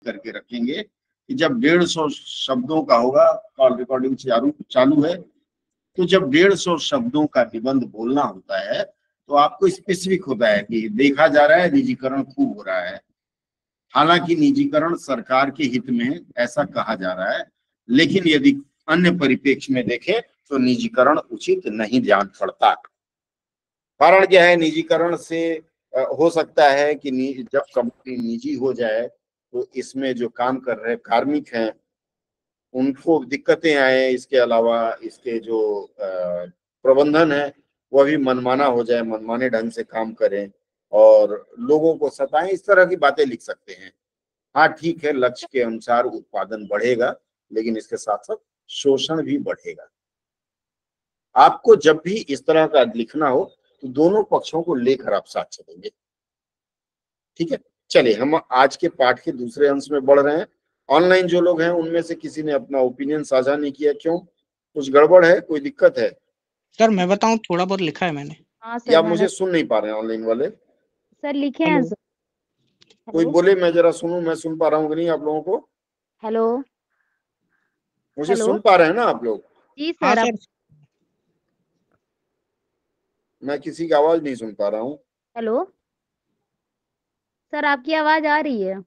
करके रखेंगे कि जब 150 शब्दों का होगा, कॉल रिकॉर्डिंग चालू है, तो जब 150 शब्दों का निबंध बोलना होता है तो आपको स्पेसिफिक होता है कि देखा जा रहा है निजीकरण खूब हो रहा है। हालांकि निजीकरण सरकार के हित में ऐसा कहा जा रहा है, लेकिन यदि अन्य परिप्रेक्ष्य में देखें तो निजीकरण उचित नहीं जान पड़ता। कारण क्या है? निजीकरण से हो सकता है कि जब कंपनी निजी हो जाए तो इसमें जो काम कर रहे कार्मिक हैं उनको दिक्कतें आए, इसके अलावा इसके जो प्रबंधन है वह भी मनमाना हो जाए, मनमाने ढंग से काम करें और लोगों को सताएं, इस तरह की बातें लिख सकते हैं। हाँ ठीक है, लक्ष्य के अनुसार उत्पादन बढ़ेगा, लेकिन इसके साथ साथ शोषण भी बढ़ेगा। आपको जब भी इस तरह का लिखना हो तो दोनों पक्षों को लेकर आप साथ चलेंगे। ठीक है, चलिए हम आज के पाठ के दूसरे अंश में बढ़ रहे हैं। ऑनलाइन जो लोग हैं उनमें से किसी ने अपना ओपिनियन साझा नहीं किया, क्यों? कुछ गड़बड़ है, कोई दिक्कत है? सर मैं बताऊं, थोड़ा बहुत लिखा है मैंने। हाँ सर, या मुझे सुन नहीं पा रहे हैं ऑनलाइन वाले? सर लिखे हैं सर। कोई बोले, मैं जरा सुनूं, मैं सुन पा रहा हूँ कि नहीं आप लोगों को? हेलो, मुझे सुन पा रहे हैं ना आप लोग? जी हाँ सर। सर। मैं किसी की आवाज नहीं सुन पा रहा हूँ। हेलो सर, आपकी आवाज आ रही है।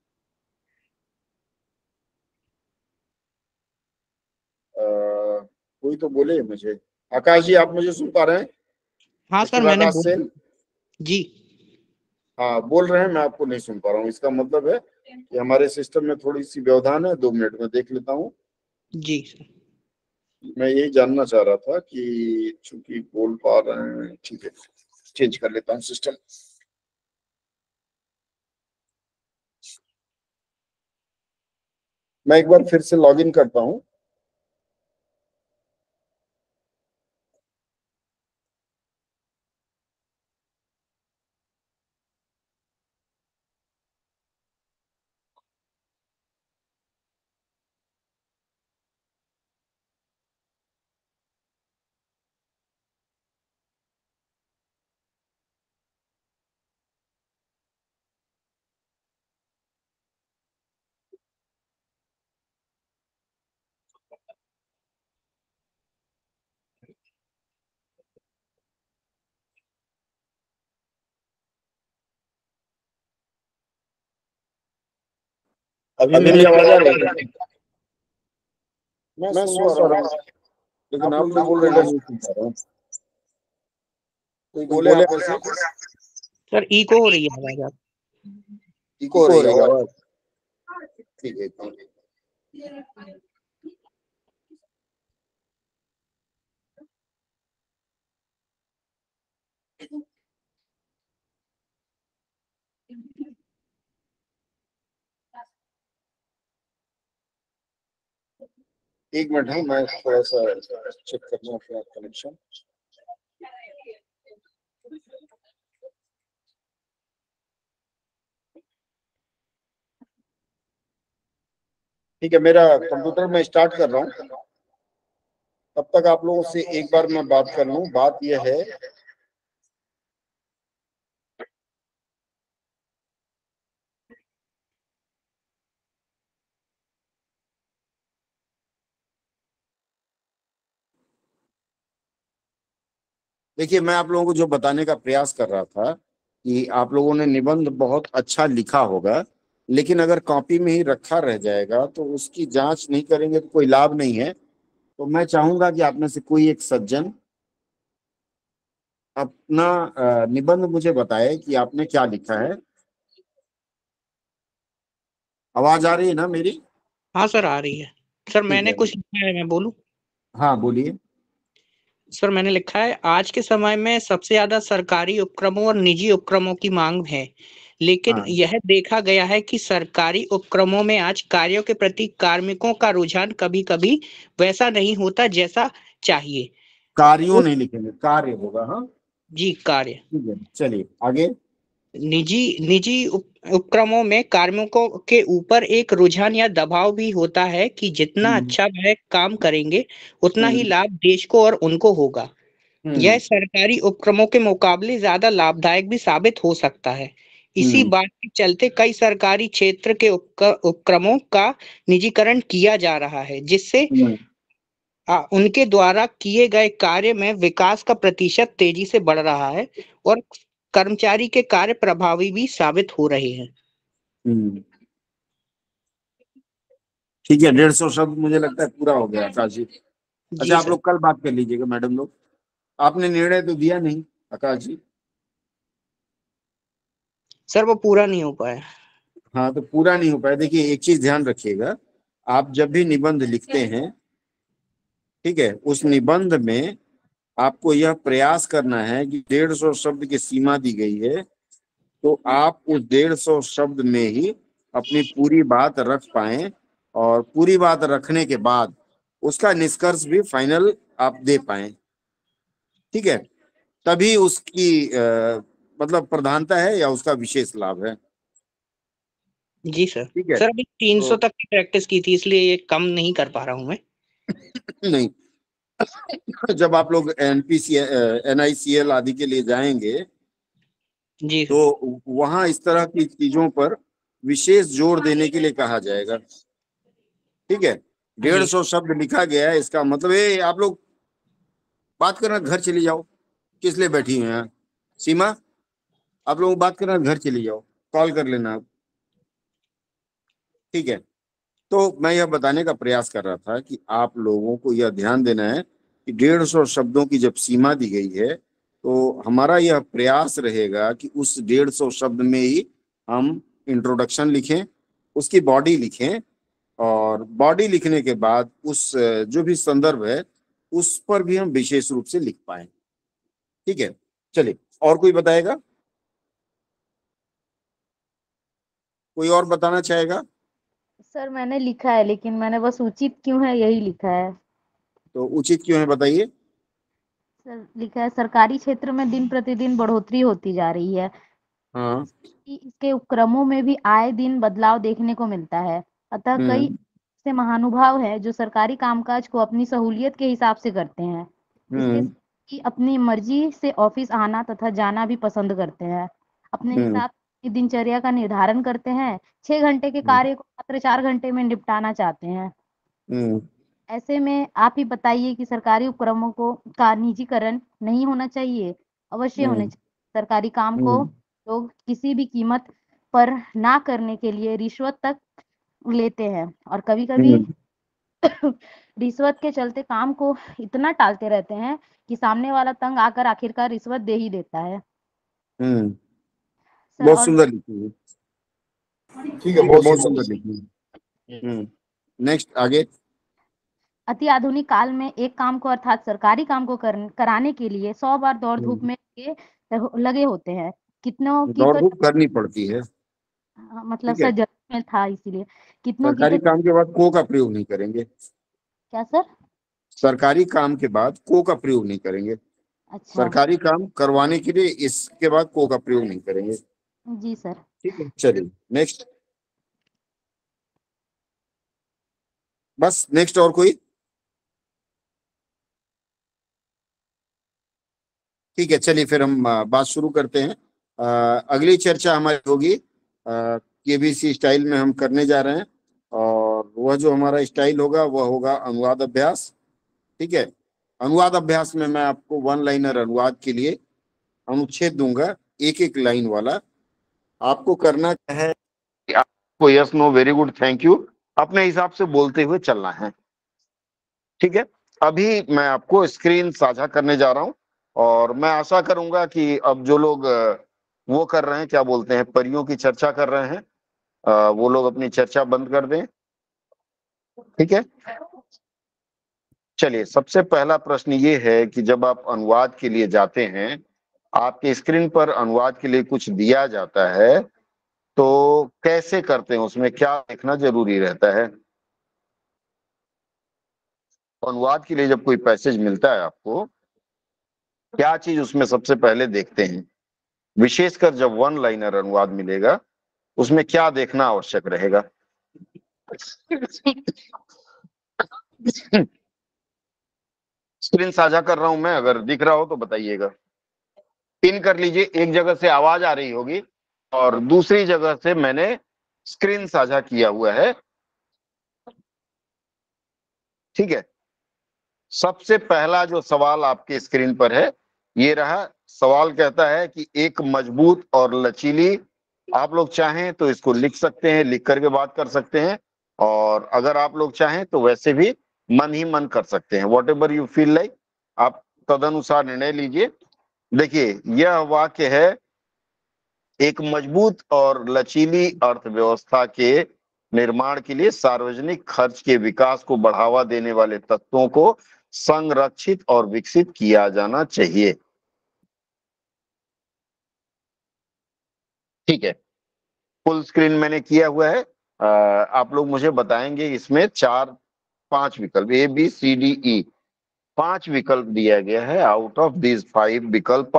कोई तो बोले मुझे। आकाश जी, आप मुझे सुन पा रहे हैं? हाँ सर, मैंने आकाश सेन जी हाँ बोल रहे हैं, मैं आपको नहीं सुन पा रहा हूँ। इसका मतलब है कि हमारे सिस्टम में थोड़ी सी व्यवधान है। 2 मिनट में देख लेता हूँ। जी सर। मैं यही जानना चाह रहा था कि चूंकि बोल पा रहे हैं, ठीक है, चेंज कर लेता हूँ सिस्टम। मैं एक बार फिर से लॉगिन करता हूँ। अभी मेरी आवाज आ रही है? मैं सुन पा रहा हूँ, लेकिन आप लोग बोल रहे हैं नहीं सुन पा रहा हूँ। कोई बोले आप में से? सर इको हो रही है आवाज। आप इको हो रही है आवाज? ठीक है, एक मिनट है, मैं थोड़ा सा चेक करना अपना कनेक्शन। ठीक है, मेरा कंप्यूटर में स्टार्ट कर रहा हूँ। तब तक आप लोगों से एक बार मैं बात कर लूं। बात यह है देखिए, मैं आप लोगों को जो बताने का प्रयास कर रहा था कि आप लोगों ने निबंध बहुत अच्छा लिखा होगा, लेकिन अगर कॉपी में ही रखा रह जाएगा तो उसकी जांच नहीं करेंगे तो कोई लाभ नहीं है। तो मैं चाहूंगा कि आप में से कोई एक सज्जन अपना निबंध मुझे बताए कि आपने क्या लिखा है। आवाज आ रही है ना मेरी? हाँ सर आ रही है। सर मैंने कुछ लिखा है, मैं बोलूं? हाँ बोलिए। सर मैंने लिखा है, आज के समय में सबसे ज्यादा सरकारी उपक्रमों और निजी उपक्रमों की मांग है, लेकिन यह देखा गया है कि सरकारी उपक्रमों में आज कार्यों के प्रति कार्मिकों का रुझान कभी कभी वैसा नहीं होता जैसा चाहिए। कार्यों नहीं लिखेंगे, कार्य होगा। हाँ जी, कार्य। ठीक है, चलिए आगे। निजी उपक्रमों में कार्मिकों के ऊपर एक रुझान या दबाव भी होता है कि जितना अच्छा वह काम करेंगे उतना ही लाभ देश को और उनको होगा। यह सरकारी उपक्रमों के मुकाबले ज्यादा लाभदायक भी साबित हो सकता है। इसी बात के चलते कई सरकारी क्षेत्र के उपक्रमों का निजीकरण किया जा रहा है, जिससे उनके द्वारा किए गए कार्य में विकास का प्रतिशत तेजी से बढ़ रहा है और कर्मचारी के कार्य प्रभावी भी साबित हो रहे हैं। ठीक है, 150 शब्द मुझे लगता है पूरा हो गया आकाश जी। अच्छा, आप सर। लोग कल बात कर लीजिएगा मैडम लोग, आपने निर्णय तो दिया नहीं आकाश जी। सर वो पूरा नहीं हो पाया। हाँ, तो पूरा नहीं हो पाया। देखिए, एक चीज ध्यान रखिएगा, आप जब भी निबंध लिखते हैं, ठीक है, उस निबंध में आपको यह प्रयास करना है कि 150 शब्द की सीमा दी गई है, तो आप उस 150 शब्द में ही अपनी पूरी बात रख पाए, और पूरी बात रखने के बाद उसका निष्कर्ष भी फाइनल आप दे पाए। ठीक है, तभी उसकी मतलब प्रधानता है या उसका विशेष लाभ है। जी सर। ठीक है, सर अभी 300 तो तक की प्रैक्टिस की थी, इसलिए ये कम नहीं कर पा रहा हूँ मैं। नहीं, जब आप लोग एनपीसी NICL आदि के लिए जाएंगे जी सर। तो वहां इस तरह की चीजों पर विशेष जोर देने के लिए कहा जाएगा। ठीक है, जी 150 शब्द लिखा गया है, इसका मतलब है आप लोग बात करना घर चली जाओ। किस लिए बैठी हुई हैं सीमा? आप लोग बात करना घर चली जाओ, कॉल कर लेना आप। ठीक है, तो मैं यह बताने का प्रयास कर रहा था कि आप लोगों को यह ध्यान देना है कि 150 शब्दों की जब सीमा दी गई है, तो हमारा यह प्रयास रहेगा कि उस 150 शब्द में ही हम इंट्रोडक्शन लिखें, उसकी बॉडी लिखें, और बॉडी लिखने के बाद उस जो भी संदर्भ है उस पर भी हम विशेष रूप से लिख पाए। ठीक है, चलिए, और कोई बताएगा? कोई और बताना चाहेगा? सर मैंने लिखा है, लेकिन मैंने बस उचित क्यों है यही लिखा है। तो उचित क्यों है बताइए। सर लिखा है, सरकारी क्षेत्र में दिन प्रतिदिन बढ़ोतरी होती जा रही है हाँ। कि इसके उपक्रमों में भी आए दिन बदलाव देखने को मिलता है। अतः कई हम्म। से महानुभाव हैं जो सरकारी कामकाज को अपनी सहूलियत के हिसाब से करते हैं। इसके हम्म। साथ ही अपनी मर्जी से ऑफिस आना तथा जाना भी पसंद करते हैं। अपने हम्म। हिसाब से दिनचर्या का निर्धारण करते हैं। 6 घंटे के हम्म। कार्य को मात्र 4 घंटे में निपटाना चाहते हैं। हम्म। ऐसे में आप ही बताइए कि सरकारी उपक्रमों को का निजीकरण नहीं होना चाहिए? अवश्य होने हम्म। चाहिए। सरकारी काम को हम्म। लोग किसी भी कीमत पर ना करने के लिए रिश्वत तक लेते हैं, और कभी-कभी हम्म। रिश्वत के चलते काम को इतना टालते रहते हैं कि सामने वाला तंग आकर आखिरकार रिश्वत दे ही देता है। हम्म। सर बहुत और सुंदर लिखी है। ठीक ठीक है, बहुत बहुत सुंदर। सुंदर लिखी है। नेक्स्ट, आगे। अति आधुनिक काल में एक काम को अर्थात सरकारी काम को कराने के लिए 100 बार दौड़ धूप में लगे होते हैं। कितनों की दौड़ तो धूप करनी पड़ती है। मतलब ठीक है, सर जरूरत में था, इसीलिए कितनों की तो। सरकारी काम के बाद को का प्रयोग नहीं करेंगे। क्या सर? सरकारी काम के बाद को का प्रयोग नहीं करेंगे। अच्छा। सरकारी काम करवाने के लिए इसके बाद को का प्रयोग नहीं करेंगे। जी सर। ठीक है, चलिए नेक्स्ट। बस नेक्स्ट, और कोई? ठीक है, चलिए फिर हम बात शुरू करते हैं। अगली चर्चा हमारी होगी KBC स्टाइल में हम करने जा रहे हैं, और वह जो हमारा स्टाइल होगा वह होगा अनुवाद अभ्यास। ठीक है, अनुवाद अभ्यास में मैं आपको वन लाइनर अनुवाद के लिए अनुच्छेद दूंगा, एक एक लाइन वाला। आपको करना क्या है कि आपको yes know very good thank you अपने हिसाब से बोलते हुए चलना है। ठीक है, अभी मैं आपको स्क्रीन साझा करने जा रहा हूं, और मैं आशा करूंगा कि अब जो लोग वो कर रहे हैं, क्या बोलते हैं, परियों की चर्चा कर रहे हैं, वो लोग अपनी चर्चा बंद कर दें। ठीक है, चलिए, सबसे पहला प्रश्न ये है कि जब आप अनुवाद के लिए जाते हैं, आपके स्क्रीन पर अनुवाद के लिए कुछ दिया जाता है, तो कैसे करते हैं, उसमें क्या देखना जरूरी रहता है? अनुवाद के लिए जब कोई पैसेज मिलता है आपको, क्या चीज उसमें सबसे पहले देखते हैं? विशेषकर जब वन लाइनर अनुवाद मिलेगा, उसमें क्या देखना आवश्यक रहेगा? स्क्रीन साझा कर रहा हूं मैं, अगर दिख रहा हो तो बताइएगा। पिन कर लीजिए, एक जगह से आवाज आ रही होगी, और दूसरी जगह से मैंने स्क्रीन साझा किया हुआ है। ठीक है, सबसे पहला जो सवाल आपके स्क्रीन पर है ये रहा। सवाल कहता है कि एक मजबूत और लचीली, आप लोग चाहें तो इसको लिख सकते हैं, लिख करके बात कर सकते हैं, और अगर आप लोग चाहें तो वैसे भी मन ही मन कर सकते हैं, what ever you feel like, आप तदनुसार निर्णय लीजिए। देखिए, यह वाक्य है, एक मजबूत और लचीली अर्थव्यवस्था के निर्माण के लिए सार्वजनिक खर्च के विकास को बढ़ावा देने वाले तत्वों को संरक्षित और विकसित किया जाना चाहिए। ठीक है, फुल स्क्रीन मैंने किया हुआ है। आप लोग मुझे बताएंगे, इसमें 4-5 विकल्प ए बी सी डी ई 5 विकल्प दिया गया है। आउट ऑफ दिस 5 विकल्प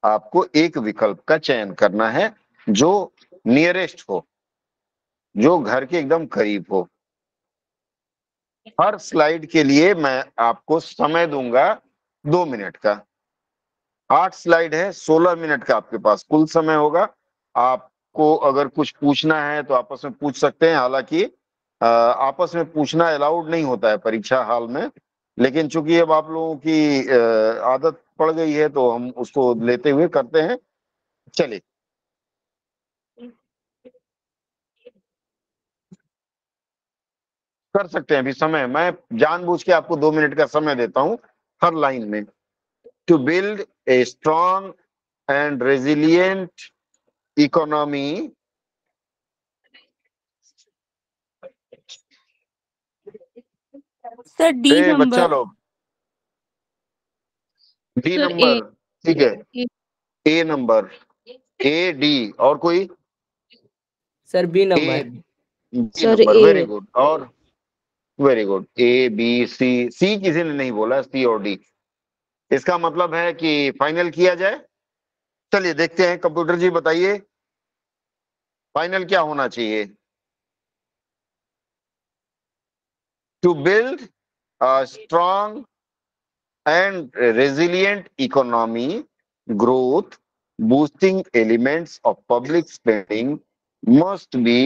आपको एक विकल्प का चयन करना है जो नियरेस्ट हो, जो घर के एकदम करीब हो। हर स्लाइड के लिए मैं आपको समय दूंगा 2 मिनट का। 8 स्लाइड है, 16 मिनट का आपके पास कुल समय होगा। आपको अगर कुछ पूछना है तो आपस में पूछ सकते हैं, हालांकि आपस में पूछना अलाउड नहीं होता है परीक्षा हॉल में, लेकिन चूंकि अब आप लोगों की आदत पड़ गई है तो हम उसको लेते हुए करते हैं। चलिए, कर सकते हैं अभी समय, मैं जानबूझ के आपको 2 मिनट का समय देता हूं हर लाइन में। To build a strong and resilient economy, sir D बच्चा नंबर। लोग, डी सर नंबर, ठीक है, A. A number, A D, और कोई? Sir B A, number. B sir number, A. Very good, और very good, A B C, C किसी ने नहीं बोला, सी और डी। इसका मतलब है कि फाइनल किया जाए। चलिए देखते हैं, कंप्यूटर जी बताइए फाइनल क्या होना चाहिए। To build a strong and resilient economy, growth boosting elements of public spending must be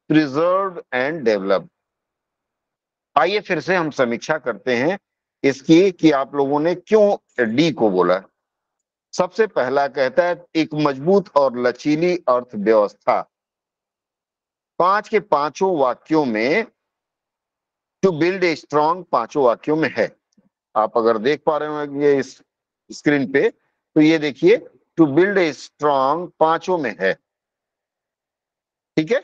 preserved and developed। आइए फिर से हम समीक्षा करते हैं इसकी कि आप लोगों ने क्यों डी को बोला। सबसे पहला कहता है एक मजबूत और लचीली अर्थव्यवस्था। 5 के पांचों वाक्यों में टू बिल्ड ए स्ट्रॉन्ग पांचों वाक्यों में है। आप अगर देख पा रहे होंगे इस स्क्रीन पे तो ये देखिए, टू बिल्ड ए स्ट्रॉन्ग पांचों में है। ठीक है,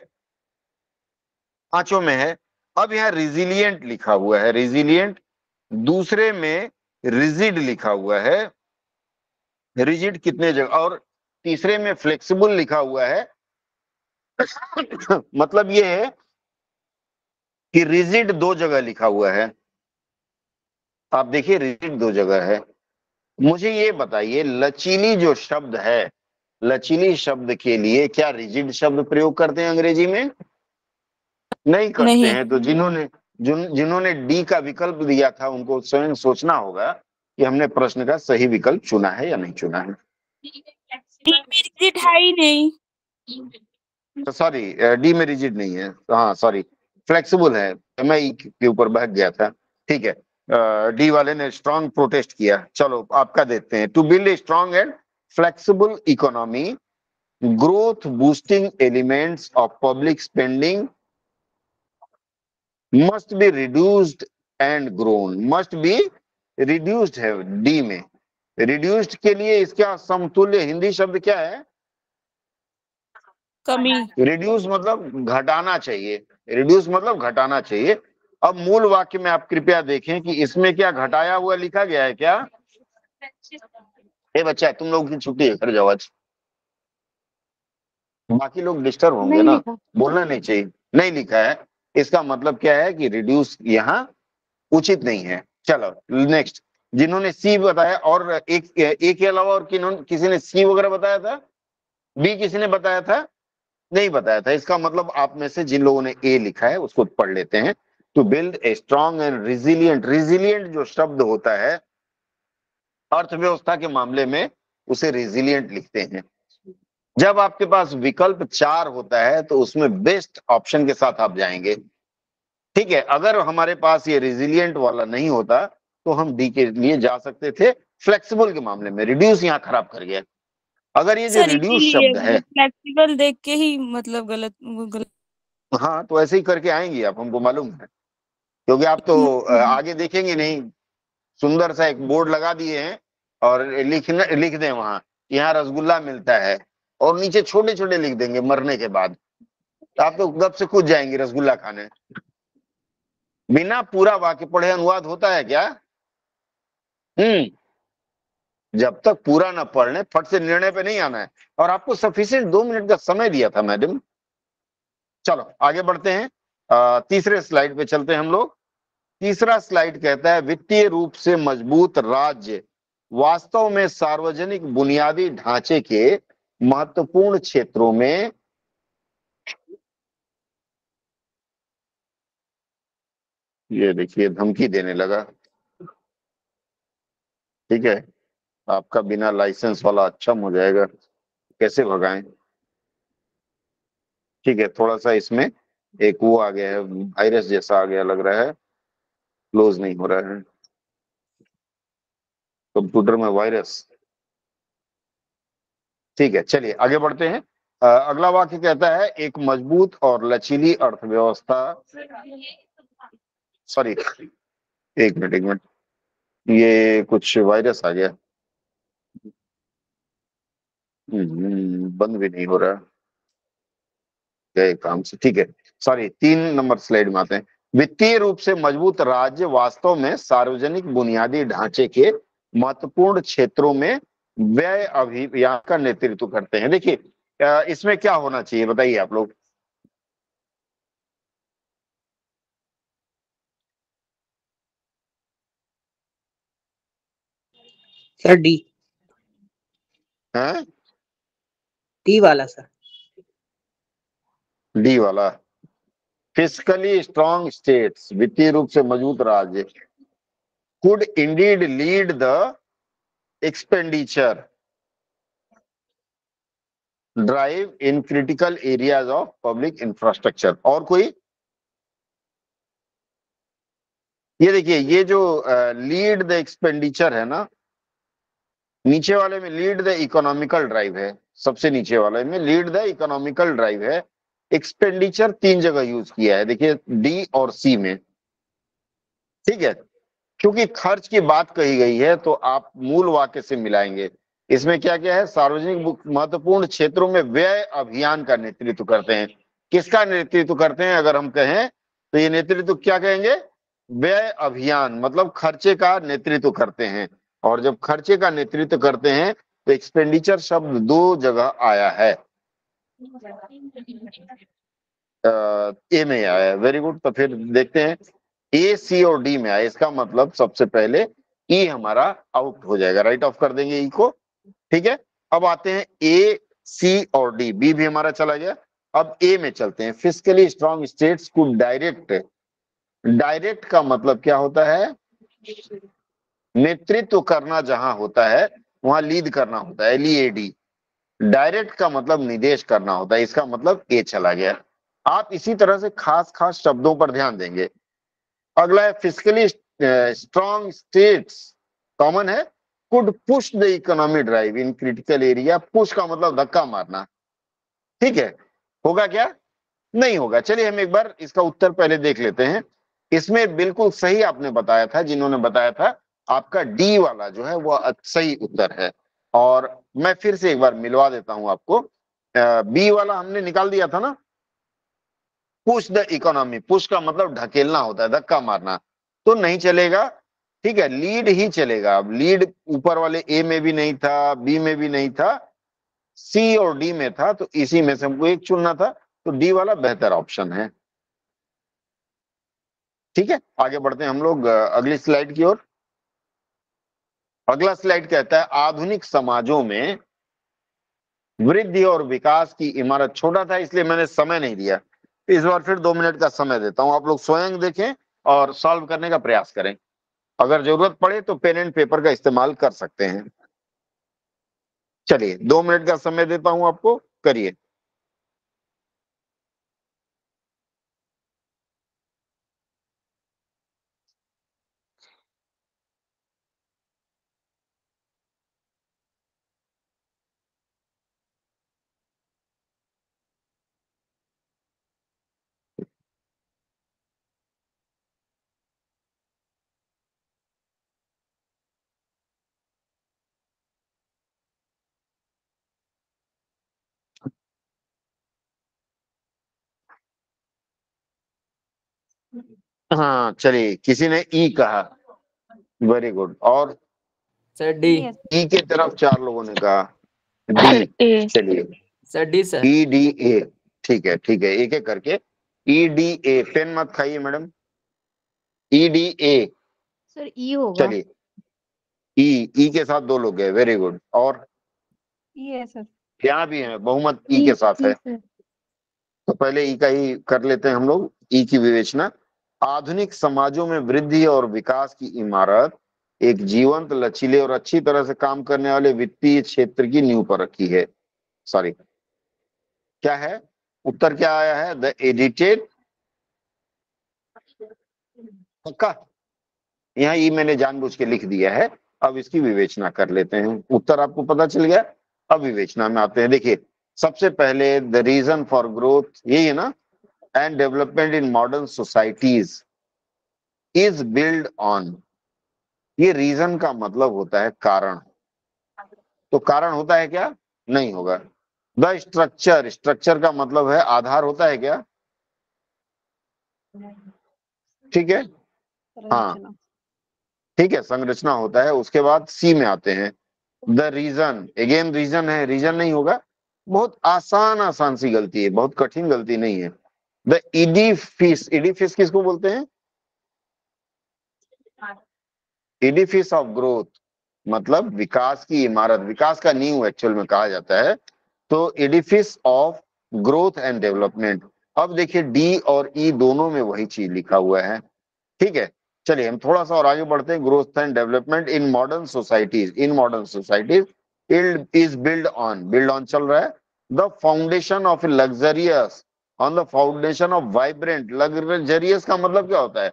पांचों में है। अब यहाँ रिजिलियंट लिखा हुआ है, रिजिलियंट, दूसरे में रिजिड लिखा हुआ है, रिजिड कितने जगह, और तीसरे में फ्लेक्सिबल लिखा हुआ है। मतलब ये है कि रिजिड 2 जगह लिखा हुआ है। आप देखिए, रिजिड 2 जगह है। मुझे ये बताइए, लचीली जो शब्द है, लचीली शब्द के लिए क्या रिजिड शब्द प्रयोग करते हैं अंग्रेजी में? नहीं करते नहीं। हैं। तो जिन्होंने डी का विकल्प दिया था उनको स्वयं सोचना होगा कि हमने प्रश्न का सही विकल्प चुना है या नहीं चुना है। डी में रिजिड है ही नहीं। तो सॉरी, डी में रिजिड नहीं है, हाँ सॉरी, फ्लेक्सिबल है, मैं ई के ऊपर बहक गया था। ठीक है, डी वाले ने स्ट्रॉन्ग प्रोटेस्ट किया। चलो आपका देखते हैं। To build a strong and flexible economy, growth boosting elements of public spending must be reduced and grown. Must be reduced है डी में। रिड्यूस्ड के लिए इसका समतुल्य हिंदी शब्द क्या है? कमी। रिड्यूस मतलब घटाना चाहिए, रिड्यूस मतलब घटाना चाहिए। अब मूल वाक्य में आप कृपया देखें कि इसमें क्या घटाया हुआ लिखा गया है क्या? ए बच्चा, तुम लोग की छुट्टी है, घर जाओ आज। बाकी लोग डिस्टर्ब होंगे ना, बोलना नहीं चाहिए। नहीं लिखा है, इसका मतलब क्या है कि रिड्यूस यहाँ उचित नहीं है। चलो नेक्स्ट, जिन्होंने सी बताया, और एक के अलावा और किसी ने सी वगैरह बताया था? बी किसी ने बताया था? नहीं बताया था। इसका मतलब आप में से जिन लोगों ने ए लिखा है उसको पढ़ लेते हैं। To build a strong and resilient, resilient जो शब्द होता है अर्थव्यवस्था के मामले में उसे रिजिलियंट लिखते हैं। जब आपके पास विकल्प 4 होता है तो उसमें बेस्ट ऑप्शन के साथ आप जाएंगे। ठीक है, अगर हमारे पास ये रेजिलिएंट वाला नहीं होता तो हम डी के लिए जा सकते थे। फ्लेक्सिबल के मामले में रिड्यूस यहाँ खराब कर गया। अगर ये जो सर रिड्यूस इसीलिए शब्द है, वो फ्लेक्सिबल देख के ही मतलब गलत हाँ तो ऐसे ही करके आएंगी आप, हमको मालूम है, क्योंकि आप तो आगे देखेंगे नहीं। सुंदर सा एक बोर्ड लगा दिए हैं और लिख दें वहां यहाँ रसगुल्ला मिलता है, और नीचे छोटे छोटे लिख देंगे मरने के बाद, तो आप तो गप से कूद जाएंगे रसगुल्ला खाने। बिना पूरा वाक्य पढ़े अनुवाद होता है क्या? जब तक पूरा ना पढ़ लें फट से निर्णय पे नहीं आना है। और आपको सफिशिएंट 2 मिनट का समय दिया था मैडम। चलो आगे बढ़ते हैं, तीसरे स्लाइड पे चलते हैं हम लोग। तीसरा स्लाइड कहता है वित्तीय रूप से मजबूत राज्य वास्तव में सार्वजनिक बुनियादी ढांचे के महत्वपूर्ण क्षेत्रों में, ये देखिए धमकी देने लगा। ठीक है, आपका बिना लाइसेंस वाला अक्षम हो जाएगा, कैसे भगाएं? ठीक है, थोड़ा सा इसमें एक वो आ गया है, वायरस जैसा आ गया लग रहा है, क्लोज नहीं हो रहा है कंप्यूटर में वायरस। ठीक है, चलिए आगे बढ़ते हैं। अगला वाक्य कहता है एक मजबूत और लचीली अर्थव्यवस्था, सॉरी एक मिनट, ये कुछ वायरस आ गया, बंद भी नहीं हो रहा गए काम से। ठीक है, सॉरी 3 नंबर स्लाइड में आते हैं। वित्तीय रूप से मजबूत राज्य वास्तव में सार्वजनिक बुनियादी ढांचे के महत्वपूर्ण क्षेत्रों में व्यय अभियान का नेतृत्व करते हैं। देखिए इसमें क्या होना चाहिए बताइए आप लोग। Sir D. हैं? डी वाला सर। डी वाला, फिस्कली स्ट्रॉन्ग स्टेट्स, वित्तीय रूप से मजबूत राज्य, could indeed lead the expenditure drive in critical areas of public infrastructure। और कोई? ये देखिए ये जो लीड द एक्सपेंडिचर है ना, नीचे वाले में लीड द इकोनॉमिकल ड्राइव है, सबसे नीचे वाले में लीड द इकोनॉमिकल ड्राइव है। एक्सपेंडिचर 3 जगह यूज किया है, देखिए डी और सी में। ठीक है, क्योंकि खर्च की बात कही गई है तो आप मूल वाक्य से मिलाएंगे। इसमें क्या क्या है? सार्वजनिक महत्वपूर्ण क्षेत्रों में व्यय अभियान का नेतृत्व करते हैं। किसका नेतृत्व करते हैं अगर हम कहें तो ये नेतृत्व क्या कहेंगे? व्यय अभियान, मतलब खर्चे का नेतृत्व करते हैं। और जब खर्चे का नेतृत्व करते हैं तो एक्सपेंडिचर शब्द 2 जगह आया है, ए में आया है। वेरी गुड, तो फिर देखते हैं ए सी और डी में आया, इसका मतलब सबसे पहले ई हमारा आउट हो जाएगा, राइट ऑफ कर देंगे ई को। ठीक है, अब आते हैं ए सी और डी, बी भी हमारा चला गया। अब ए में चलते हैं, फिस्कली स्ट्रॉन्ग स्टेट्स को डायरेक्ट, डायरेक्ट का मतलब क्या होता है? नेतृत्व करना जहां होता है वहां लीड करना होता है, LEAD। डायरेक्ट का मतलब निदेश करना होता है, इसका मतलब ए चला गया। आप इसी तरह से खास खास शब्दों पर ध्यान देंगे। अगला है फिस्कली स्ट्रॉन्ग स्टेट्स, कॉमन है, could push the economy drive in critical area. Push का मतलब धक्का मारना। ठीक है, होगा क्या? नहीं होगा। चलिए हम एक बार इसका उत्तर पहले देख लेते हैं। इसमें बिल्कुल सही आपने बताया था, जिन्होंने बताया था आपका डी वाला जो है वो सही उत्तर है। और मैं फिर से एक बार मिलवा देता हूं आपको, बी वाला हमने निकाल दिया था ना, पुश द इकोनॉमी, पुश का मतलब ढकेलना होता है, धक्का मारना, तो नहीं चलेगा। ठीक है, लीड ही चलेगा। अब लीड ऊपर वाले ए में भी नहीं था, बी में भी नहीं था, सी और डी में था, तो इसी में से हमको एक चुनना था, तो डी वाला बेहतर ऑप्शन है। ठीक है, आगे बढ़ते हैं हम लोग अगली स्लाइड की ओर। अगला स्लाइड कहता है आधुनिक समाजों में वृद्धि और विकास की इमारत। छोटा था इसलिए मैंने समय नहीं दिया, इस बार फिर 2 मिनट का समय देता हूं, आप लोग स्वयं देखें और सॉल्व करने का प्रयास करें। अगर जरूरत पड़े तो पेन एंड पेपर का इस्तेमाल कर सकते हैं। चलिए 2 मिनट का समय देता हूं आपको। करिए। हाँ चलिए, किसी ने ई कहा, वेरी गुड। और सर डी। Yes. ई के तरफ 4 लोगों ने कहा सर डी। ए। चलिए sir D sir. E D A, ठीक है ठीक है, एक एक करके। ई डी ए, पेन मत खाइए madam. E D A, sir E होगा। चलिए ई के साथ 2 लोग गए, वेरी गुड। और Yes, सर। यहाँ भी है, बहुमत ई के साथ है। सर। तो पहले ई का ही कर लेते हैं हम लोग, ई की विवेचना। आधुनिक समाजों में वृद्धि और विकास की इमारत एक जीवंत, लचीले और अच्छी तरह से काम करने वाले वित्तीय क्षेत्र की नींव पर रखी है। सॉरी, क्या है उत्तर, क्या आया है? द एडिटेड, पक्का? यहाँ ई मैंने जानबूझ के लिख दिया है। अब इसकी विवेचना कर लेते हैं। उत्तर आपको पता चल गया, अब विवेचना में आते हैं। देखिए, सबसे पहले द रीजन फॉर ग्रोथ, यही है ना, and development in modern societies is build on. ये रीजन का मतलब होता है कारण। तो कारण होता है क्या? नहीं होगा। द स्ट्रक्चर, स्ट्रक्चर का मतलब है आधार, होता है क्या? ठीक है, हाँ संरचना। ठीक है, संरचना होता है। उसके बाद सी में आते हैं, द रीजन, अगेन रीजन है, रीजन नहीं होगा। बहुत आसान आसान सी गलती है, बहुत कठिन गलती नहीं है। द एडिफिस, एडिफिस किसको बोलते हैं? एडिफिस ऑफ ग्रोथ, मतलब विकास की इमारत, विकास का नींव एक्चुअल में कहा जाता है। तो Edifice of growth and development. अब देखिए, डी और ई दोनों में वही चीज लिखा हुआ है। ठीक है, चलिए हम थोड़ा सा और आगे बढ़ते हैं। Growth and development in modern societies, in modern societies is build on, build on चल रहा है, the foundation of A luxurious, on the foundation of vibrant. Luxurious का मतलब क्या होता है?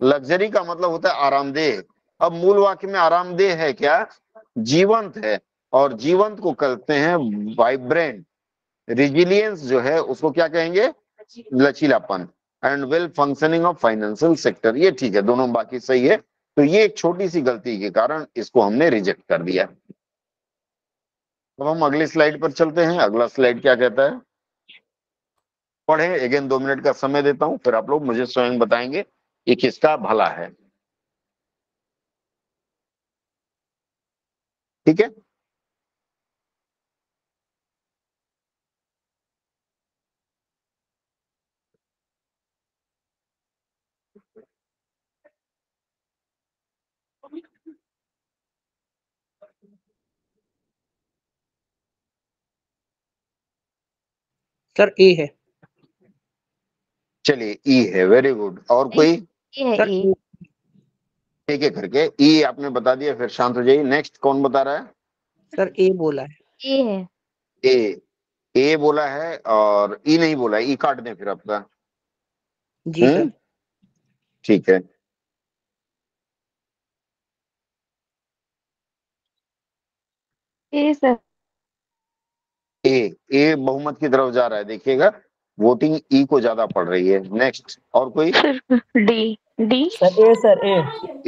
लग्जरी का मतलब होता है आरामदेह। अब मूल वाक्य में आरामदेह है क्या? जीवंत है। और जीवंत को कहते हैं वाइब्रेंट। रिजिलियंस जो है उसको क्या कहेंगे? लचीलापन। And well functioning of financial sector, ये ठीक है, दोनों बाकी सही है। तो ये एक छोटी सी गलती के कारण इसको हमने रिजेक्ट कर दिया। अब हम अगली स्लाइड पर चलते हैं। अगला स्लाइड क्या कहता है, पढ़ें। अगेन 2 मिनट का समय देता हूं, फिर आप लोग मुझे स्वयं बताएंगे ये किसका भला है। ठीक है, सर ए है। चलिए ई है, वेरी गुड। और कोई? ये है सर ए। एक एक करके। ई आपने बता दिया, फिर शांत हो जाइए। नेक्स्ट कौन बता रहा है? सर ए बोला है। ए है। ए, ए बोला है और ई नहीं बोला है। ई काट दें फिर आपका। जी सर। ठीक है, ए सर। ए बहुमत की तरफ जा रहा है, देखिएगा वोटिंग ई को ज्यादा पड़ रही है। नेक्स्ट और कोई? डी। डी। सर ए सर ए।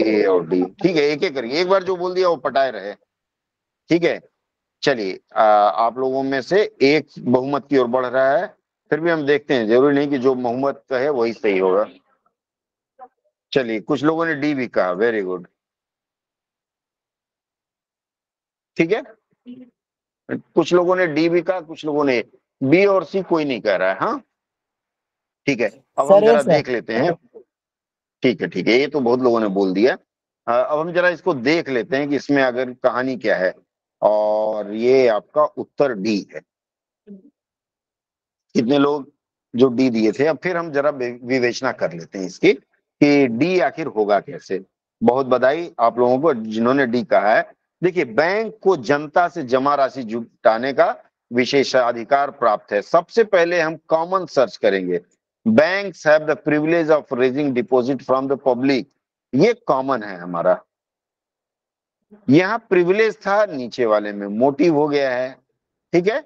ए और डी, ठीक है, एक एक करके। एक बार जो बोल दिया वो पटाए रहे। ठीक है, चलिए आप लोगों में से एक बहुमत की ओर बढ़ रहा है। फिर भी हम देखते हैं, जरूरी नहीं कि जो बहुमत का है वही सही होगा। चलिए, कुछ लोगों ने डी भी कहा, वेरी गुड। ठीक है, कुछ लोगों ने डी भी कहा, कुछ लोगों ने बी और सी कोई नहीं कह रहा है। हाँ ठीक है, अब हम सर ए जरा सर। देख लेते हैं। ठीक है ठीक है, ये तो बहुत लोगों ने बोल दिया। अब हम जरा इसको देख लेते हैं कि इसमें अगर कहानी क्या है। और ये आपका उत्तर डी है। कितने लोग जो डी दिए थे? अब फिर हम जरा विवेचना कर लेते हैं इसकी कि डी आखिर होगा कैसे। बहुत बधाई आप लोगों को जिन्होंने डी कहा है। देखिए, बैंक को जनता से जमा राशि जुटाने का विशेषाधिकार प्राप्त है। सबसे पहले हम कॉमन सर्च करेंगे, banks have the privilege of raising deposit from the public, ये कॉमन है हमारा। यहाँ प्रिविलेज था, नीचे वाले में मोटिव हो गया है, ठीक है।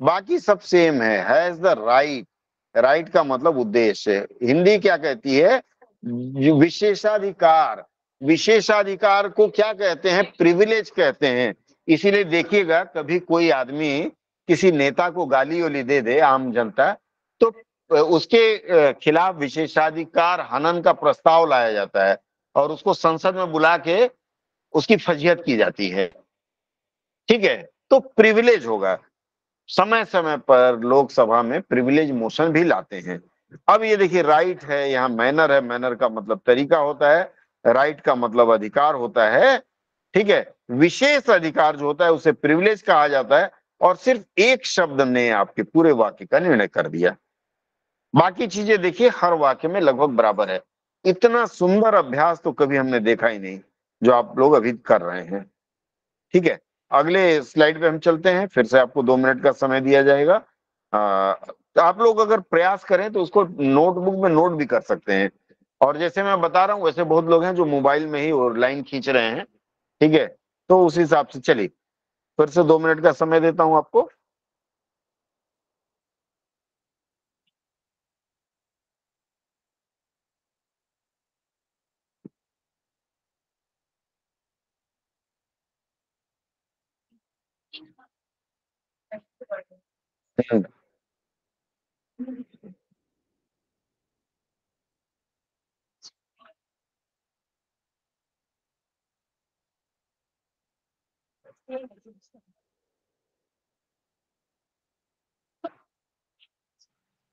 बाकी सब सेम है। हैज द राइट, राइट का मतलब उद्देश्य। हिंदी क्या कहती है, विशेषाधिकार। विशेषाधिकार को क्या कहते हैं, प्रिविलेज कहते हैं। इसीलिए देखिएगा कभी कोई आदमी किसी नेता को गाली वाली दे दे, आम जनता, तो उसके खिलाफ विशेषाधिकार हनन का प्रस्ताव लाया जाता है और उसको संसद में बुला के उसकी फजीहत की जाती है, ठीक है। तो प्रिविलेज होगा। समय समय पर लोकसभा में प्रिविलेज मोशन भी लाते हैं। अब ये देखिए राइट है, यहाँ मैनर है, मैनर का मतलब तरीका होता है, राइट का मतलब अधिकार होता है, ठीक है। विशेष अधिकार जो होता है उसे प्रिविलेज कहा जाता है, और सिर्फ एक शब्द ने आपके पूरे वाक्य का निर्णय कर दिया। बाकी चीजें देखिए हर वाक्य में लगभग बराबर है। इतना सुंदर अभ्यास तो कभी हमने देखा ही नहीं जो आप लोग अभी कर रहे हैं, ठीक है। अगले स्लाइड पे हम चलते हैं, फिर से आपको 2 मिनट का समय दिया जाएगा। तो आप लोग अगर प्रयास करें तो उसको नोटबुक में नोट भी कर सकते हैं, और जैसे मैं बता रहा हूँ वैसे बहुत लोग हैं जो मोबाइल में ही और लाइन खींच रहे हैं, ठीक है। तो उस हिसाब से चलिए, फिर से 2 मिनट का समय देता हूं आपको।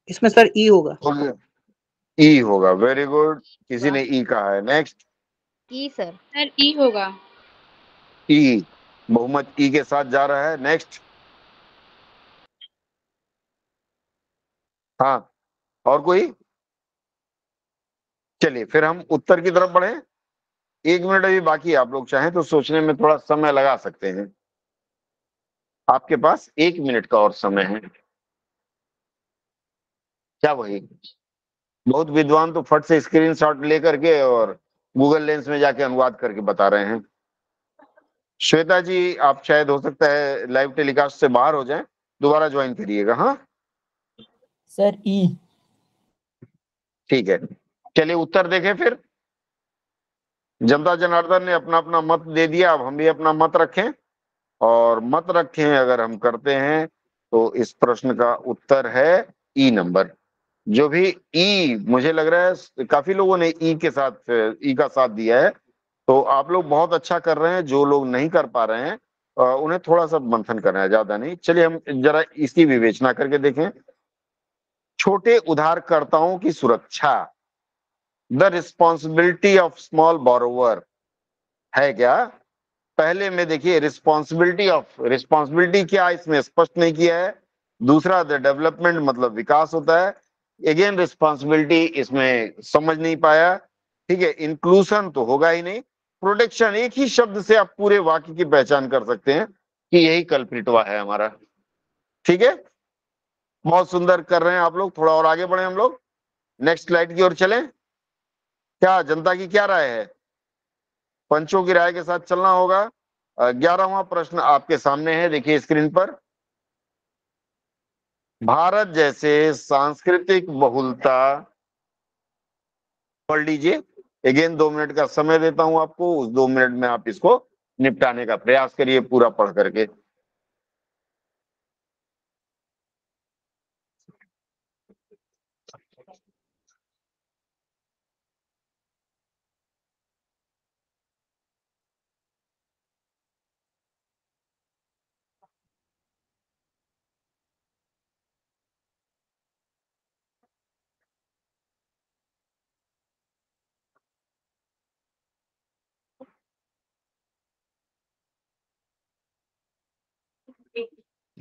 इसमें सर ई होगा। ई होगा, वेरी गुड। किसी ने ई कहा है, नेक्स्ट। ई सर। सर ई होगा। ई, बहुमत ई के साथ जा रहा है, नेक्स्ट। हाँ, और कोई? चलिए फिर हम उत्तर की तरफ बढ़े। 1 मिनट अभी बाकी है, आप लोग चाहें तो सोचने में थोड़ा समय लगा सकते हैं। आपके पास 1 मिनट का और समय है। क्या वही बहुत विद्वान तो फट से स्क्रीनशॉट लेकर के और गूगल लेंस में जाके अनुवाद करके बता रहे हैं। श्वेता जी, आप शायद हो सकता है लाइव टेलीकास्ट से बाहर हो जाएं, दोबारा ज्वाइन करिएगा। हाँ सर ई। ठीक है, चलिए उत्तर देखें फिर। जनता जनार्दन ने अपना अपना मत दे दिया, अब हम भी अपना मत रखें, और मत रखें अगर हम करते हैं तो इस प्रश्न का उत्तर है ई नंबर। जो भी ई, मुझे लग रहा है काफी लोगों ने ई के साथ, ई का साथ दिया है, तो आप लोग बहुत अच्छा कर रहे हैं। जो लोग नहीं कर पा रहे हैं उन्हें थोड़ा सा मंथन करना है, ज्यादा नहीं। चलिए हम जरा इसकी विवेचना करके देखें। छोटे उधारकर्ताओं की सुरक्षा, the responsibility of small borrower, है क्या? पहले में देखिए रिस्पॉन्सिबिलिटी ऑफ, रिस्पॉन्सिबिलिटी क्या इसमें स्पष्ट नहीं किया है। दूसरा द डेवलपमेंट मतलब विकास होता है, अगेन रिस्पॉन्सिबिलिटी इसमें समझ नहीं पाया, ठीक है। इंक्लूशन तो होगा ही नहीं। प्रोटेक्शन, एक ही शब्द से आप पूरे वाक्य की पहचान कर सकते हैं कि यही कल्प्रिटवा है हमारा, ठीक है। बहुत सुंदर कर रहे हैं आप लोग, थोड़ा और आगे बढ़े हम लोग, नेक्स्ट स्लाइड की ओर चलें। क्या जनता की क्या राय है? पंचों की राय के साथ चलना होगा। 11वां प्रश्न आपके सामने है, देखिए स्क्रीन पर। भारत जैसे सांस्कृतिक बहुलता, पढ़ लीजिए। अगेन 2 मिनट का समय देता हूं आपको, उस 2 मिनट में आप इसको निपटाने का प्रयास करिए पूरा पढ़ करके।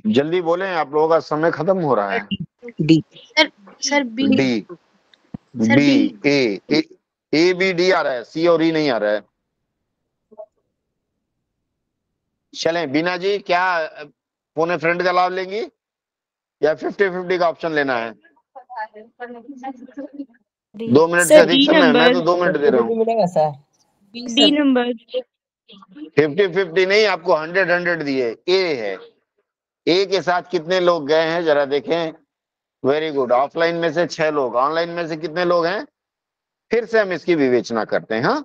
जल्दी बोलें, आप लोगों का समय खत्म हो रहा है। D. Sir B. D, sir B, B. A B D आ रहा है, सी और ई नहीं आ रहा है। चलें बीना जी, क्या फोन ए फ्रेंड का लाभ लेंगी या 50-50 का ऑप्शन लेना है? 2 मिनट से सर, अधिक डी समय है, मैं नंबर। तो 2 मिनट दे रहा हूँ। मिलेगा सर। D number. 50-50 नहीं, आपको 100 दिए। ए है, ए के साथ कितने लोग गए हैं जरा देखें। Very good. ऑफलाइन में से 6 लोग, ऑनलाइन में से कितने लोग हैं? फिर से हम इसकी विवेचना करते हैं। हाँ,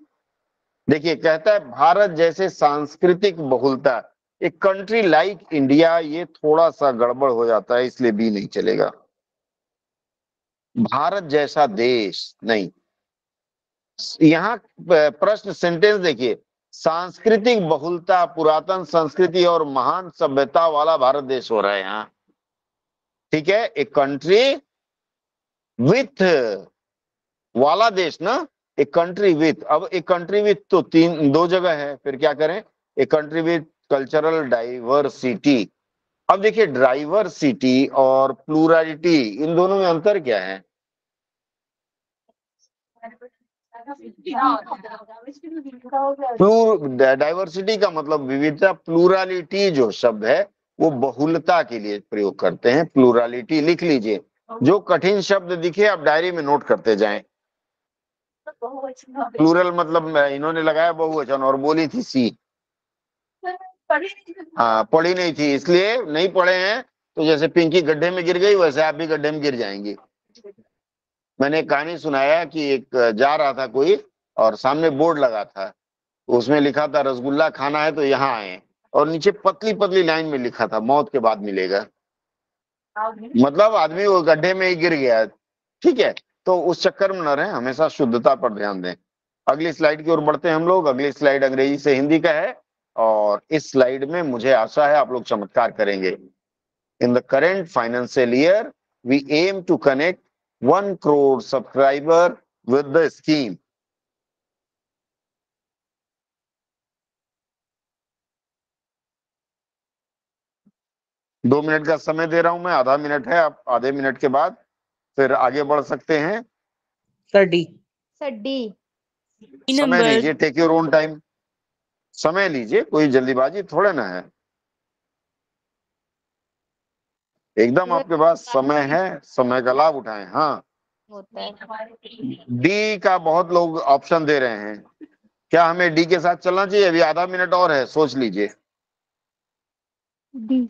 देखिए कहता है भारत जैसे सांस्कृतिक बहुलता, एक कंट्री लाइक इंडिया, ये थोड़ा सा गड़बड़ हो जाता है, इसलिए बी नहीं चलेगा। भारत जैसा देश नहीं। यहाँ प्रश्न सेंटेंस देखिए, सांस्कृतिक बहुलता, पुरातन संस्कृति और महान सभ्यता वाला भारत देश हो रहा है यहाँ। ठीक है, एक कंट्री विथ वाला देश ना, एक कंट्री विथ। अब एक कंट्री विथ तो 2 जगह है, फिर क्या करें? एक कंट्री विथ कल्चरल डाइवर्सिटी। अब देखिए डाइवर्सिटी और प्लूरलिटी, इन दोनों में अंतर क्या है? डाइवर्सिटी का मतलब विविधता, प्लूरलिटी जो शब्द है वो बहुलता के लिए प्रयोग करते हैं। प्लूरलिटी लिख लीजिए, जो कठिन शब्द दिखे आप डायरी में नोट करते जाएं। प्लूरल मतलब इन्होंने लगाया बहुवचन और बोली थी सी। हाँ, पढ़ी नहीं थी इसलिए नहीं पढ़े हैं, तो जैसे पिंकी गड्ढे में गिर गई वैसे आप भी गड्ढे में गिर जाएंगे। मैंने एक कहानी सुनाया कि एक जा रहा था कोई और सामने बोर्ड लगा था, उसमें लिखा था रसगुल्ला खाना है तो यहाँ आए, और नीचे पतली पतली लाइन में लिखा था मौत के बाद मिलेगा। मतलब आदमी वो गड्ढे में ही गिर गया। ठीक है, तो उस चक्कर में न रहें, हमेशा शुद्धता पर ध्यान दें। अगली स्लाइड की ओर बढ़ते हैं हम लोग। अगली स्लाइड अंग्रेजी से हिंदी का है और इस स्लाइड में मुझे आशा है आप लोग चमत्कार करेंगे। In the current financial year we aim to connect 1 crore subscriber with the scheme. दो मिनट का समय दे रहा हूं मैं, आधा मिनट है, आप आधे मिनट के बाद फिर आगे बढ़ सकते हैं। Sir D. Sir D. समय लीजिए, टेक योर ओन टाइम, समय लीजिए, कोई जल्दीबाजी थोड़ा ना है, एकदम आपके पास समय है, समय का लाभ उठाएं। हाँ, होता है। डी का बहुत लोग ऑप्शन दे रहे हैं, क्या हमें डी के साथ चलना चाहिए? अभी आधा मिनट और है, सोच लीजिए। डी।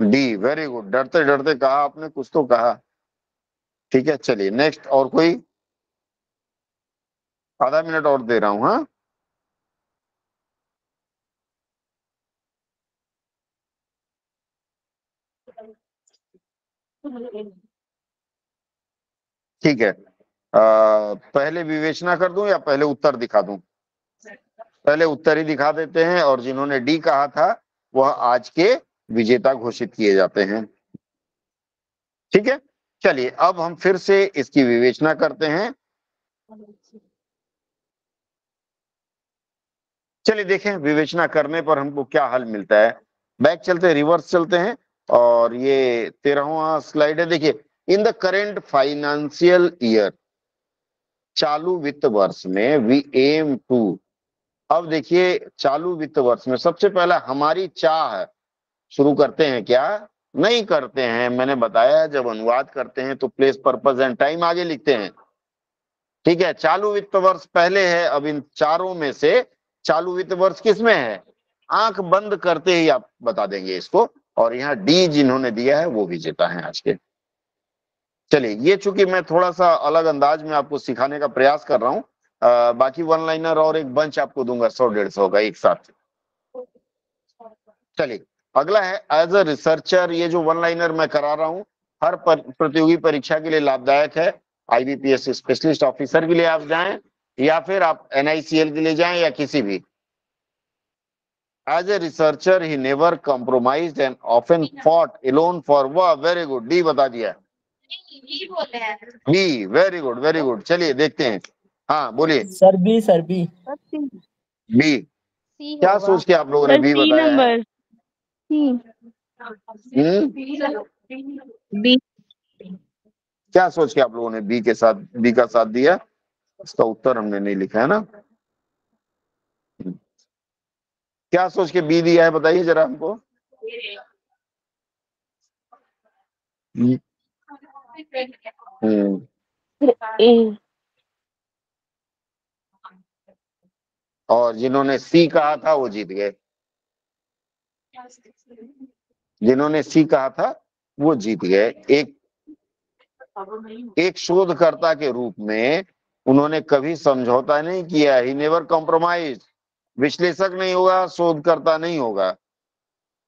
D, very good. डरते डरते कहा आपने, कुछ तो कहा। ठीक है, चलिए नेक्स्ट। और कोई? आधा मिनट और दे रहा हूं। हाँ, ठीक है। पहले विवेचना कर दूं या पहले उत्तर दिखा दूं? पहले उत्तर ही दिखा देते हैं, और जिन्होंने डी कहा था वह आज के विजेता घोषित किए जाते हैं। ठीक है, चलिए अब हम फिर से इसकी विवेचना करते हैं। चलिए देखें विवेचना करने पर हमको क्या हल मिलता है। बैक चलते हैं, रिवर्स चलते हैं, और ये 13वां स्लाइड है। देखिए, इन द करेंट फाइनेंशियल ईयर, चालू वित्त वर्ष में वी एम टू। अब देखिए चालू वित्त वर्ष में सबसे पहला हमारी चाह है, शुरू करते हैं क्या? नहीं करते हैं। मैंने बताया जब अनुवाद करते हैं तो प्लेस, पर्पस एंड टाइम आगे लिखते हैं। ठीक है, चालू वित्त वर्ष पहले है। अब इन चारों में से चालू वित्त वर्ष किसमें है? आंख बंद करते ही आप बता देंगे इसको, और यहाँ डी जिन्होंने दिया है वो विजेता है आज के। चलिए, ये चूंकि मैं थोड़ा सा अलग अंदाज में आपको सिखाने का प्रयास कर रहा हूँ, बाकी वन लाइनर और एक बंच आपको दूंगा 100-150 का एक साथ। चलिए अगला है एज अ रिसर्चर। ये जो वन लाइनर मैं करा रहा हूँ हर प्रतियोगी परीक्षा के लिए लाभदायक है। IBPS स्पेशलिस्ट ऑफिसर के लिए आप जाएं या फिर आप NICL के लिए जाएं या किसी भी। As a researcher he never compromised and often fought alone for work. Very good, D बता दिया। B, very good very good. चलिए देखते हैं। हाँ बोलिए। Sir B. Sir B. B, C क्या होगा। सोच के आप लोगों ने बी बताया है? बी। क्या सोच के आप लोगों ने बी के साथ, बी का साथ दिया? इसका उत्तर हमने नहीं लिखा है ना। क्या सोच के बी दिया है बताइए जरा हमको। ए। और जिन्होंने सी कहा था वो जीत गए, जिन्होंने सी कहा था वो जीत गए। एक शोधकर्ता के रूप में उन्होंने कभी समझौता नहीं किया, ही नेवर कॉम्प्रोमाइज। विश्लेषक नहीं होगा, शोधकर्ता नहीं होगा,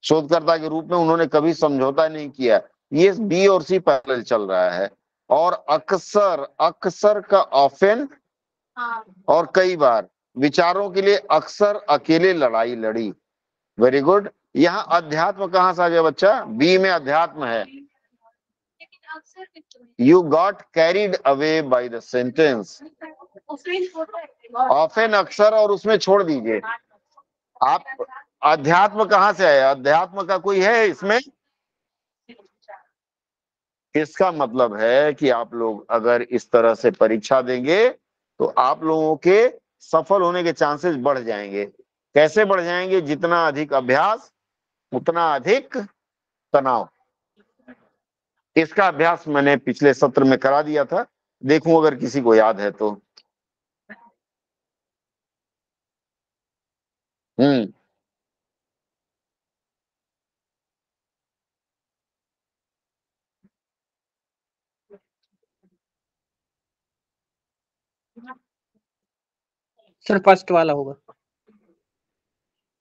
शोधकर्ता के रूप में उन्होंने कभी समझौता नहीं किया। ये बी और सी पैरेलल चल रहा है। और अक्सर, अक्सर का ऑफेन और कई बार, विचारों के लिए अक्सर अकेले लड़ाई लड़ी। Very good. यहाँ अध्यात्म कहां से आ गया बच्चा? बी में अध्यात्म है। You got carried away by the sentence. Often अक्सर और उसमें छोड़ दीजिए आप। अध्यात्म कहां से आया? अध्यात्म का कोई है इसमें? इसका मतलब है कि आप लोग अगर इस तरह से परीक्षा देंगे तो आप लोगों के सफल होने के चांसेस बढ़ जाएंगे। कैसे बढ़ जाएंगे? जितना अधिक अभ्यास उतना अधिक तनाव। इसका अभ्यास मैंने पिछले सत्र में करा दिया था, देखूं अगर किसी को याद है तो। सर फर्स्ट वाला होगा।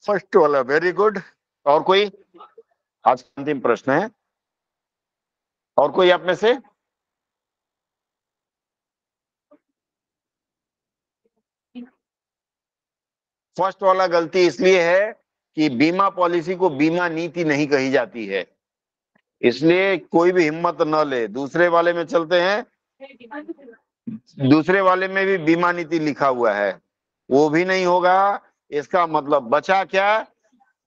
फर्स्ट वाला, वेरी गुड। और कोई? आज का अंतिम प्रश्न है। और कोई आप में से? फर्स्ट वाला गलती इसलिए है कि बीमा पॉलिसी को बीमा नीति नहीं कही जाती है, इसलिए कोई भी हिम्मत न ले। दूसरे वाले में चलते हैं, दूसरे वाले में भी बीमा नीति लिखा हुआ है, वो भी नहीं होगा। इसका मतलब बचा क्या?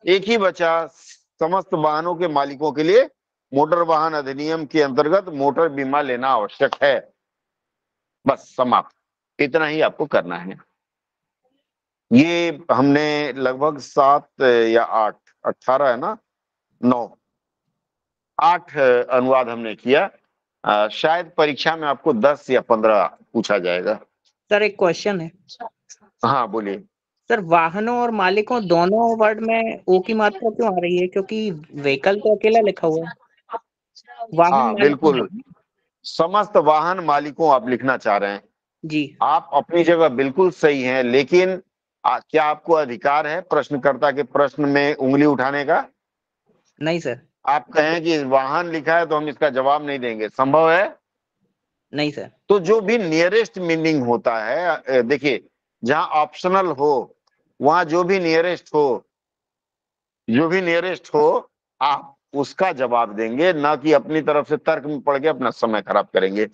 एक ही बचा, समस्त वाहनों के मालिकों के लिए मोटर वाहन अधिनियम के अंतर्गत मोटर बीमा लेना आवश्यक है। बस समाप्त। इतना ही आपको करना है। ये हमने लगभग 7 या 8, 18 है ना, 8 अनुवाद हमने किया। शायद परीक्षा में आपको 10 या 15 पूछा जाएगा। सर एक क्वेश्चन है। हाँ बोलिए। सर वाहनों और मालिकों दोनों वर्ड में ओ की मात्रा क्यों आ रही है? क्योंकि व्हीकल तो अकेला लिखा हुआ है। वाहन हाँ मालिकों बिल्कुल, है। समस्त वाहन मालिकों आप लिखना चाह रहे हैं। जी आप अपनी जगह बिल्कुल सही हैं, लेकिन क्या आपको अधिकार है प्रश्नकर्ता के प्रश्न में उंगली उठाने का? नहीं सर। आप कहें कि वाहन लिखा है तो हम इसका जवाब नहीं देंगे, संभव है? नहीं सर। तो जो भी नियरेस्ट मीनिंग होता है, देखिए जहां ऑप्शनल हो वहां जो भी नियरेस्ट हो, जो भी नियरेस्ट हो आप उसका जवाब देंगे, ना कि अपनी तरफ से तर्क में पड़ के अपना समय खराब करेंगे।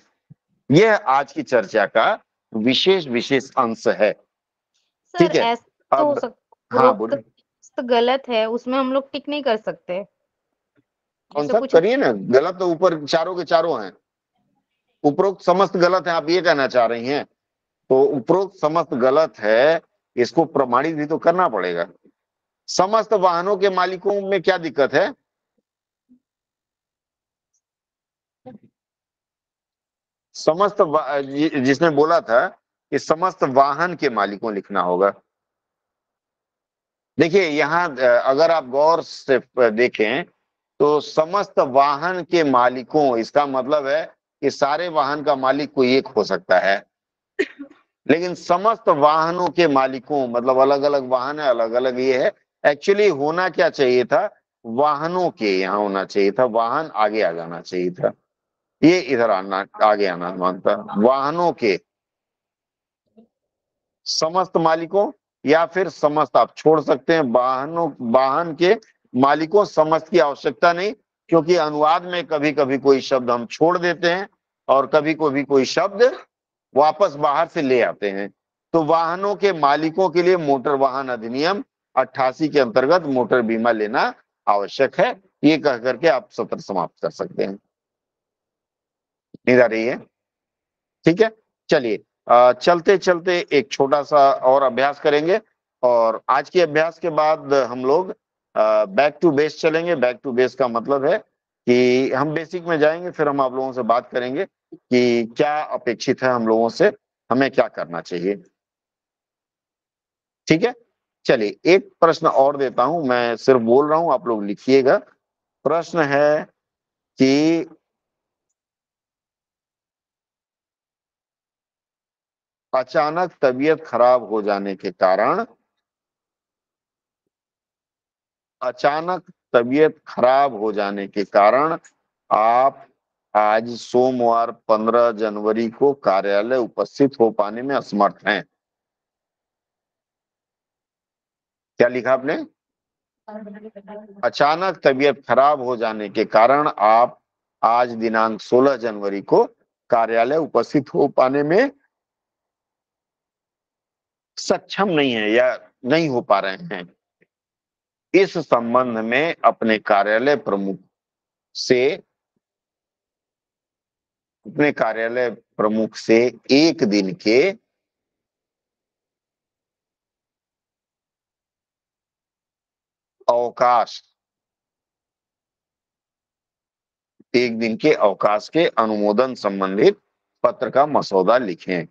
यह आज की चर्चा का विशेष अंश है। सर ठीक है, ऐसा तो हो अब सकता हाँ बोलिए। तो गलत है, उसमें हम लोग टिक नहीं कर सकते। कौन जैसे सा? कुछ करिए ना, गलत तो ऊपर चारों के चारों हैं। उपरोक्त समस्त गलत है, आप ये कहना चाह रही हैं? तो उपरोक्त समस्त गलत है, इसको प्रमाणित भी तो करना पड़ेगा। समस्त वाहनों के मालिकों में क्या दिक्कत है? समस्त जिसने बोला था कि समस्त वाहन के मालिकों लिखना होगा। देखिए यहाँ अगर आप गौर से देखें तो समस्त वाहन के मालिकों, इसका मतलब है कि सारे वाहन का मालिक कोई एक हो सकता है, लेकिन समस्त वाहनों के मालिकों मतलब अलग अलग वाहन है, अलग अलग ये है। एक्चुअली होना क्या चाहिए था? वाहनों के यहाँ होना चाहिए था, वाहन आगे आ जाना चाहिए था, ये इधर आना, आगे आना मानता। वाहनों के समस्त मालिकों, या फिर समस्त आप छोड़ सकते हैं, वाहनों, वाहन के मालिकों, समस्त की आवश्यकता नहीं, क्योंकि अनुवाद में कभी कभी कोई शब्द हम छोड़ देते हैं और कभी कभी कोई शब्द वापस बाहर से ले आते हैं। तो वाहनों के मालिकों के लिए मोटर वाहन अधिनियम 88 के अंतर्गत मोटर बीमा लेना आवश्यक है। ये कह करके आप सत्र समाप्त कर सकते हैं। नींद आ रही है? ठीक है, चलिए चलते चलते एक छोटा सा और अभ्यास करेंगे और आज के अभ्यास के बाद हम लोग बैक टू बेस चलेंगे। बैक टू बेस का मतलब है कि हम बेसिक में जाएंगे, फिर हम आप लोगों से बात करेंगे कि क्या अपेक्षित है हम लोगों से, हमें क्या करना चाहिए। ठीक है, चलिए एक प्रश्न और देता हूं, मैं सिर्फ बोल रहा हूं, आप लोग लिखिएगा। प्रश्न है कि अचानक तबीयत खराब हो जाने के कारण, अचानक तबीयत खराब हो जाने के कारण आप आज सोमवार 15 जनवरी को कार्यालय उपस्थित हो पाने में असमर्थ हैं। क्या लिखा आपने? अचानक तबीयत खराब हो जाने के कारण आप आज दिनांक 16 जनवरी को कार्यालय उपस्थित हो पाने में सक्षम नहीं है या नहीं हो पा रहे हैं। इस संबंध में अपने कार्यालय प्रमुख से, अपने कार्यालय प्रमुख से एक दिन के अवकाश, एक दिन के अवकाश के अनुमोदन संबंधित पत्र का मसौदा लिखें।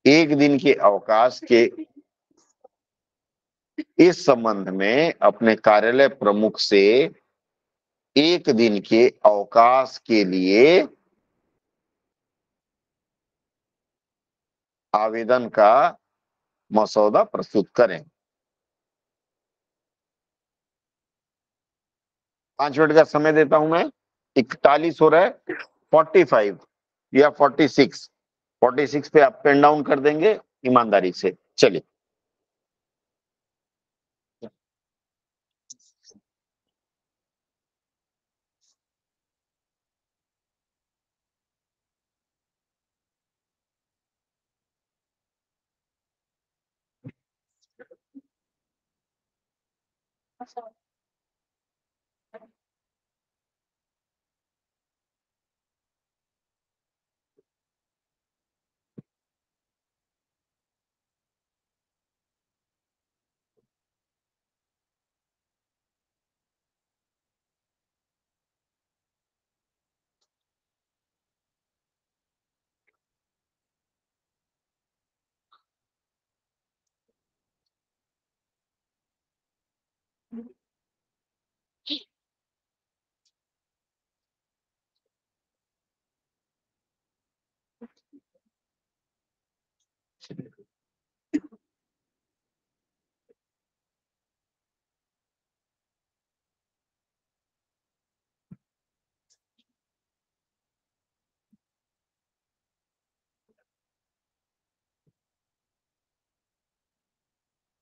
एक दिन के अवकाश के इस संबंध में अपने कार्यालय प्रमुख से एक दिन के अवकाश के लिए आवेदन का मसौदा प्रस्तुत करें। 5 मिनट का समय देता हूं मैं। 41 हो रहा है, 45 या 46, 46 पे आप पेन डाउन कर देंगे ईमानदारी से। चलिए,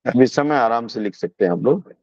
अब इस समय आराम से लिख सकते हैं आप लोग।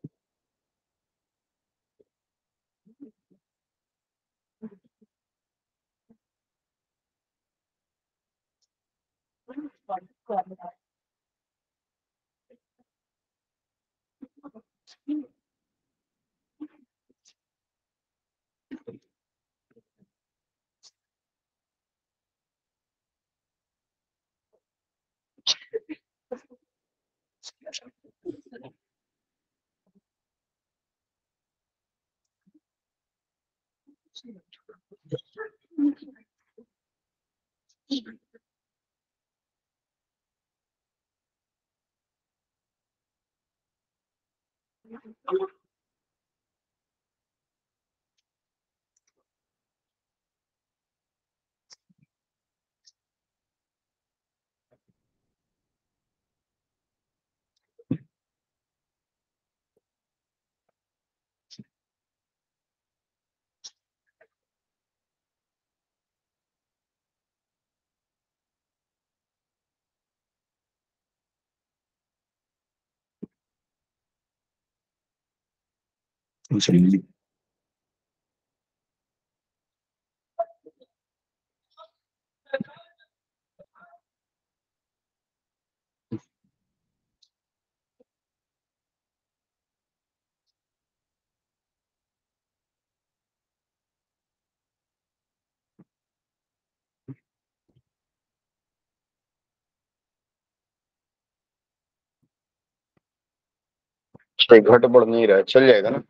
घट बढ़ नहीं रहा है, चल जाएगा ना।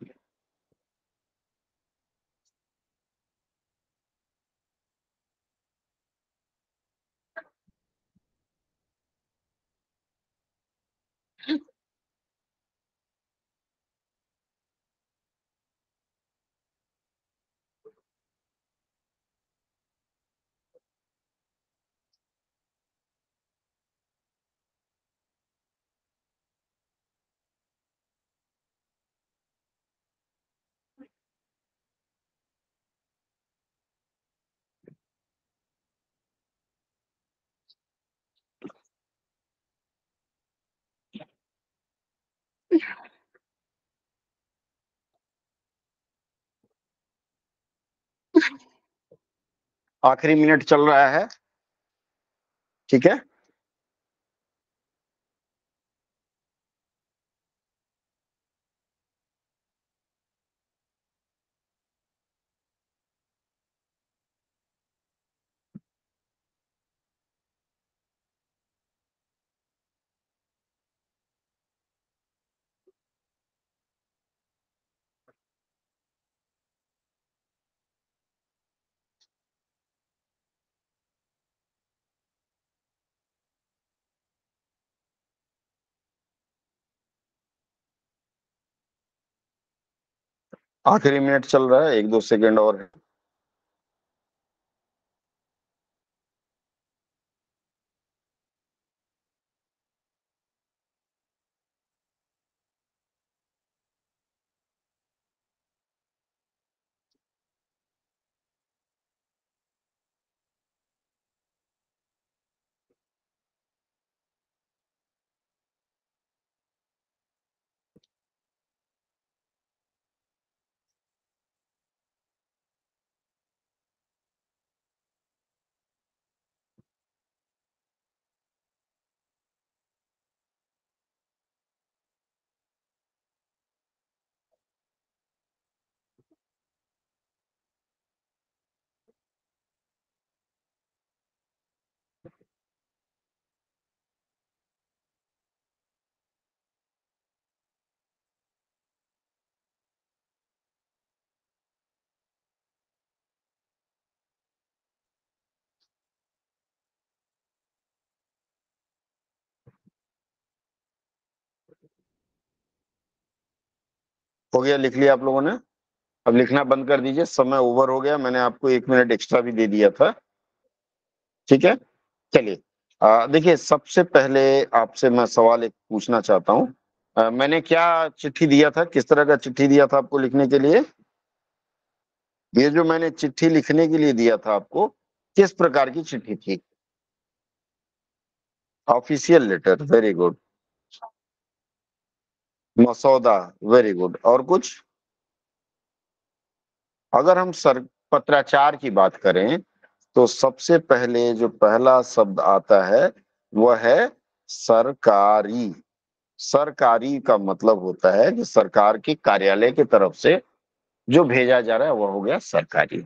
आखिरी मिनट चल रहा है, ठीक है। आखिरी मिनट चल रहा है, 1-2 सेकंड और है। हो गया, लिख लिया आप लोगों ने। अब लिखना बंद कर दीजिए, समय ओवर हो गया, मैंने आपको 1 मिनट एक्स्ट्रा भी दे दिया था, ठीक है। चलिए, देखिए सबसे पहले आपसे मैं सवाल एक पूछना चाहता हूँ। मैंने क्या चिट्ठी दिया था, किस तरह का चिट्ठी दिया था आपको लिखने के लिए? ये जो मैंने चिट्ठी लिखने के लिए दिया था आपको, किस प्रकार की चिट्ठी थी? Official letter, very good. मसौदा, वेरी गुड। और कुछ? अगर हम पत्राचार की बात करें तो सबसे पहले जो पहला शब्द आता है वह है सरकारी। सरकारी का मतलब होता है कि सरकार के कार्यालय की तरफ से जो भेजा जा रहा है वह हो गया सरकारी।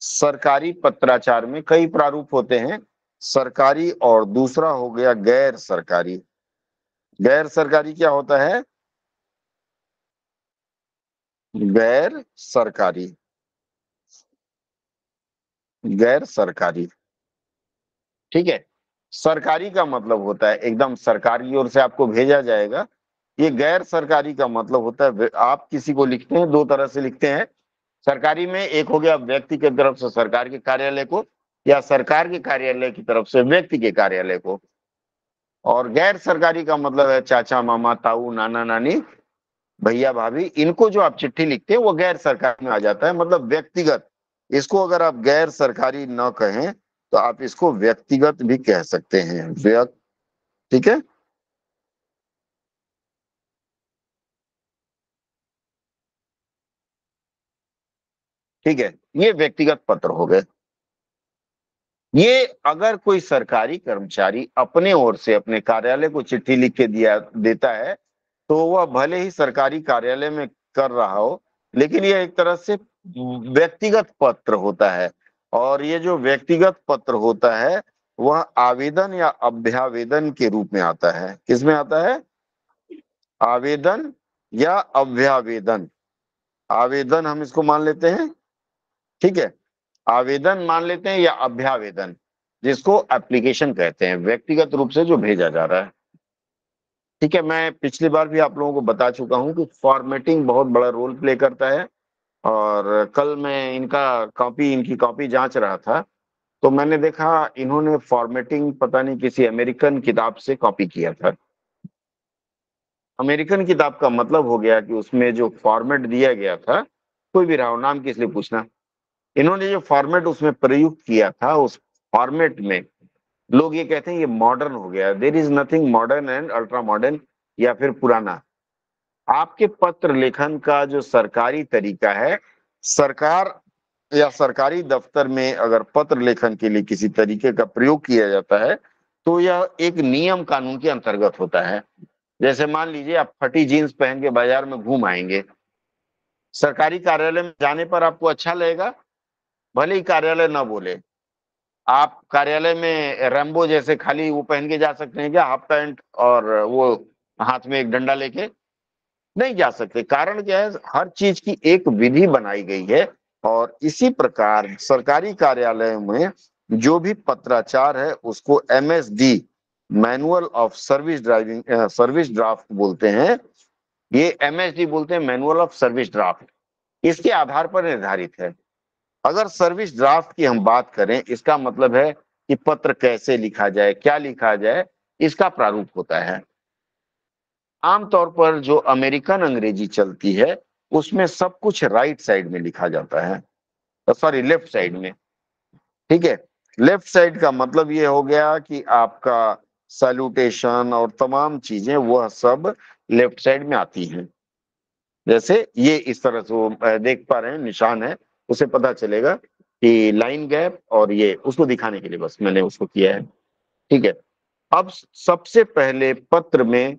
सरकारी पत्राचार में कई प्रारूप होते हैं, सरकारी और दूसरा हो गया गैर सरकारी। गैर सरकारी क्या होता है? गैर सरकारी, गैर सरकारी, ठीक है। सरकारी का मतलब होता है एकदम सरकार की ओर से आपको भेजा जाएगा। ये गैर सरकारी का मतलब होता है, आप किसी को लिखते हैं, 2 तरह से लिखते हैं सरकारी में। एक हो गया व्यक्ति की तरफ से सरकार के कार्यालय को, या सरकार के कार्यालय की तरफ से व्यक्ति के कार्यालय को। और गैर सरकारी का मतलब है चाचा मामा ताऊ नाना नानी भैया भाभी, इनको जो आप चिट्ठी लिखते हैं वो गैर सरकारी में आ जाता है, मतलब व्यक्तिगत। इसको अगर आप गैर सरकारी न कहें तो आप इसको व्यक्तिगत भी कह सकते हैं, व्यक्त, ठीक है। ठीक है, ये व्यक्तिगत पत्र हो गए। ये अगर कोई सरकारी कर्मचारी अपने ओर से अपने कार्यालय को चिट्ठी लिख के देता है तो वह भले ही सरकारी कार्यालय में कर रहा हो, लेकिन यह एक तरह से व्यक्तिगत पत्र होता है। और ये जो व्यक्तिगत पत्र होता है वह आवेदन या अभ्यावेदन के रूप में आता है। किसमें आता है? आवेदन या अभ्यावेदन। आवेदन हम इसको मान लेते हैं, ठीक है, आवेदन मान लेते हैं या अभ्यावेदन, जिसको एप्लीकेशन कहते हैं, व्यक्तिगत रूप से जो भेजा जा रहा है। ठीक है, मैं पिछली बार भी आप लोगों को बता चुका हूं कि फॉर्मेटिंग बहुत बड़ा रोल प्ले करता है। और कल मैं इनकी कॉपी जांच रहा था, तो मैंने देखा इन्होंने फॉर्मेटिंग पता नहीं किसी अमेरिकन किताब से कॉपी किया था। अमेरिकन किताब का मतलब हो गया कि उसमें जो फॉर्मेट दिया गया था, कोई भी रहा हो, नाम किस लिए पूछना, इन्होंने जो फॉर्मेट उसमें प्रयुक्त किया था, उस फॉर्मेट में लोग ये कहते हैं ये मॉडर्न हो गया। There is nothing modern and ultra modern या फिर पुराना। आपके पत्र लेखन का जो सरकारी तरीका है, सरकार या सरकारी दफ्तर में अगर पत्र लेखन के लिए किसी तरीके का प्रयोग किया जाता है, तो यह एक नियम कानून के अंतर्गत होता है। जैसे मान लीजिए आप फटी जीन्स पहन के बाजार में घूम आएंगे, सरकारी कार्यालय में जाने पर आपको अच्छा लगेगा, भले ही कार्यालय ना बोले। आप कार्यालय में रैम्बो जैसे खाली वो पहन के जा सकते हैं क्या, हाफ पैंट और वो हाथ में एक डंडा लेके? नहीं जा सकते। कारण क्या है, हर चीज की एक विधि बनाई गई है। और इसी प्रकार सरकारी कार्यालय में जो भी पत्राचार है उसको MSD, manual of service draft बोलते हैं। ये MSD बोलते हैं, मैनुअल ऑफ सर्विस ड्राफ्ट, इसके आधार पर निर्धारित है। अगर सर्विस ड्राफ्ट की हम बात करें, इसका मतलब है कि पत्र कैसे लिखा जाए, क्या लिखा जाए, इसका प्रारूप होता है। आमतौर पर जो अमेरिकन अंग्रेजी चलती है, उसमें सब कुछ राइट साइड में लिखा जाता है, सॉरी लेफ्ट साइड में। ठीक है, लेफ्ट साइड का मतलब ये हो गया कि आपका सैल्यूटेशन और तमाम चीजें वह सब लेफ्ट साइड में आती हैं। जैसे ये इस तरह से वो देख पा रहे हैं, निशान है, उसे पता चलेगा कि लाइन गैप, और ये उसको दिखाने के लिए बस मैंने उसको किया है। ठीक है, अब सबसे पहले पत्र में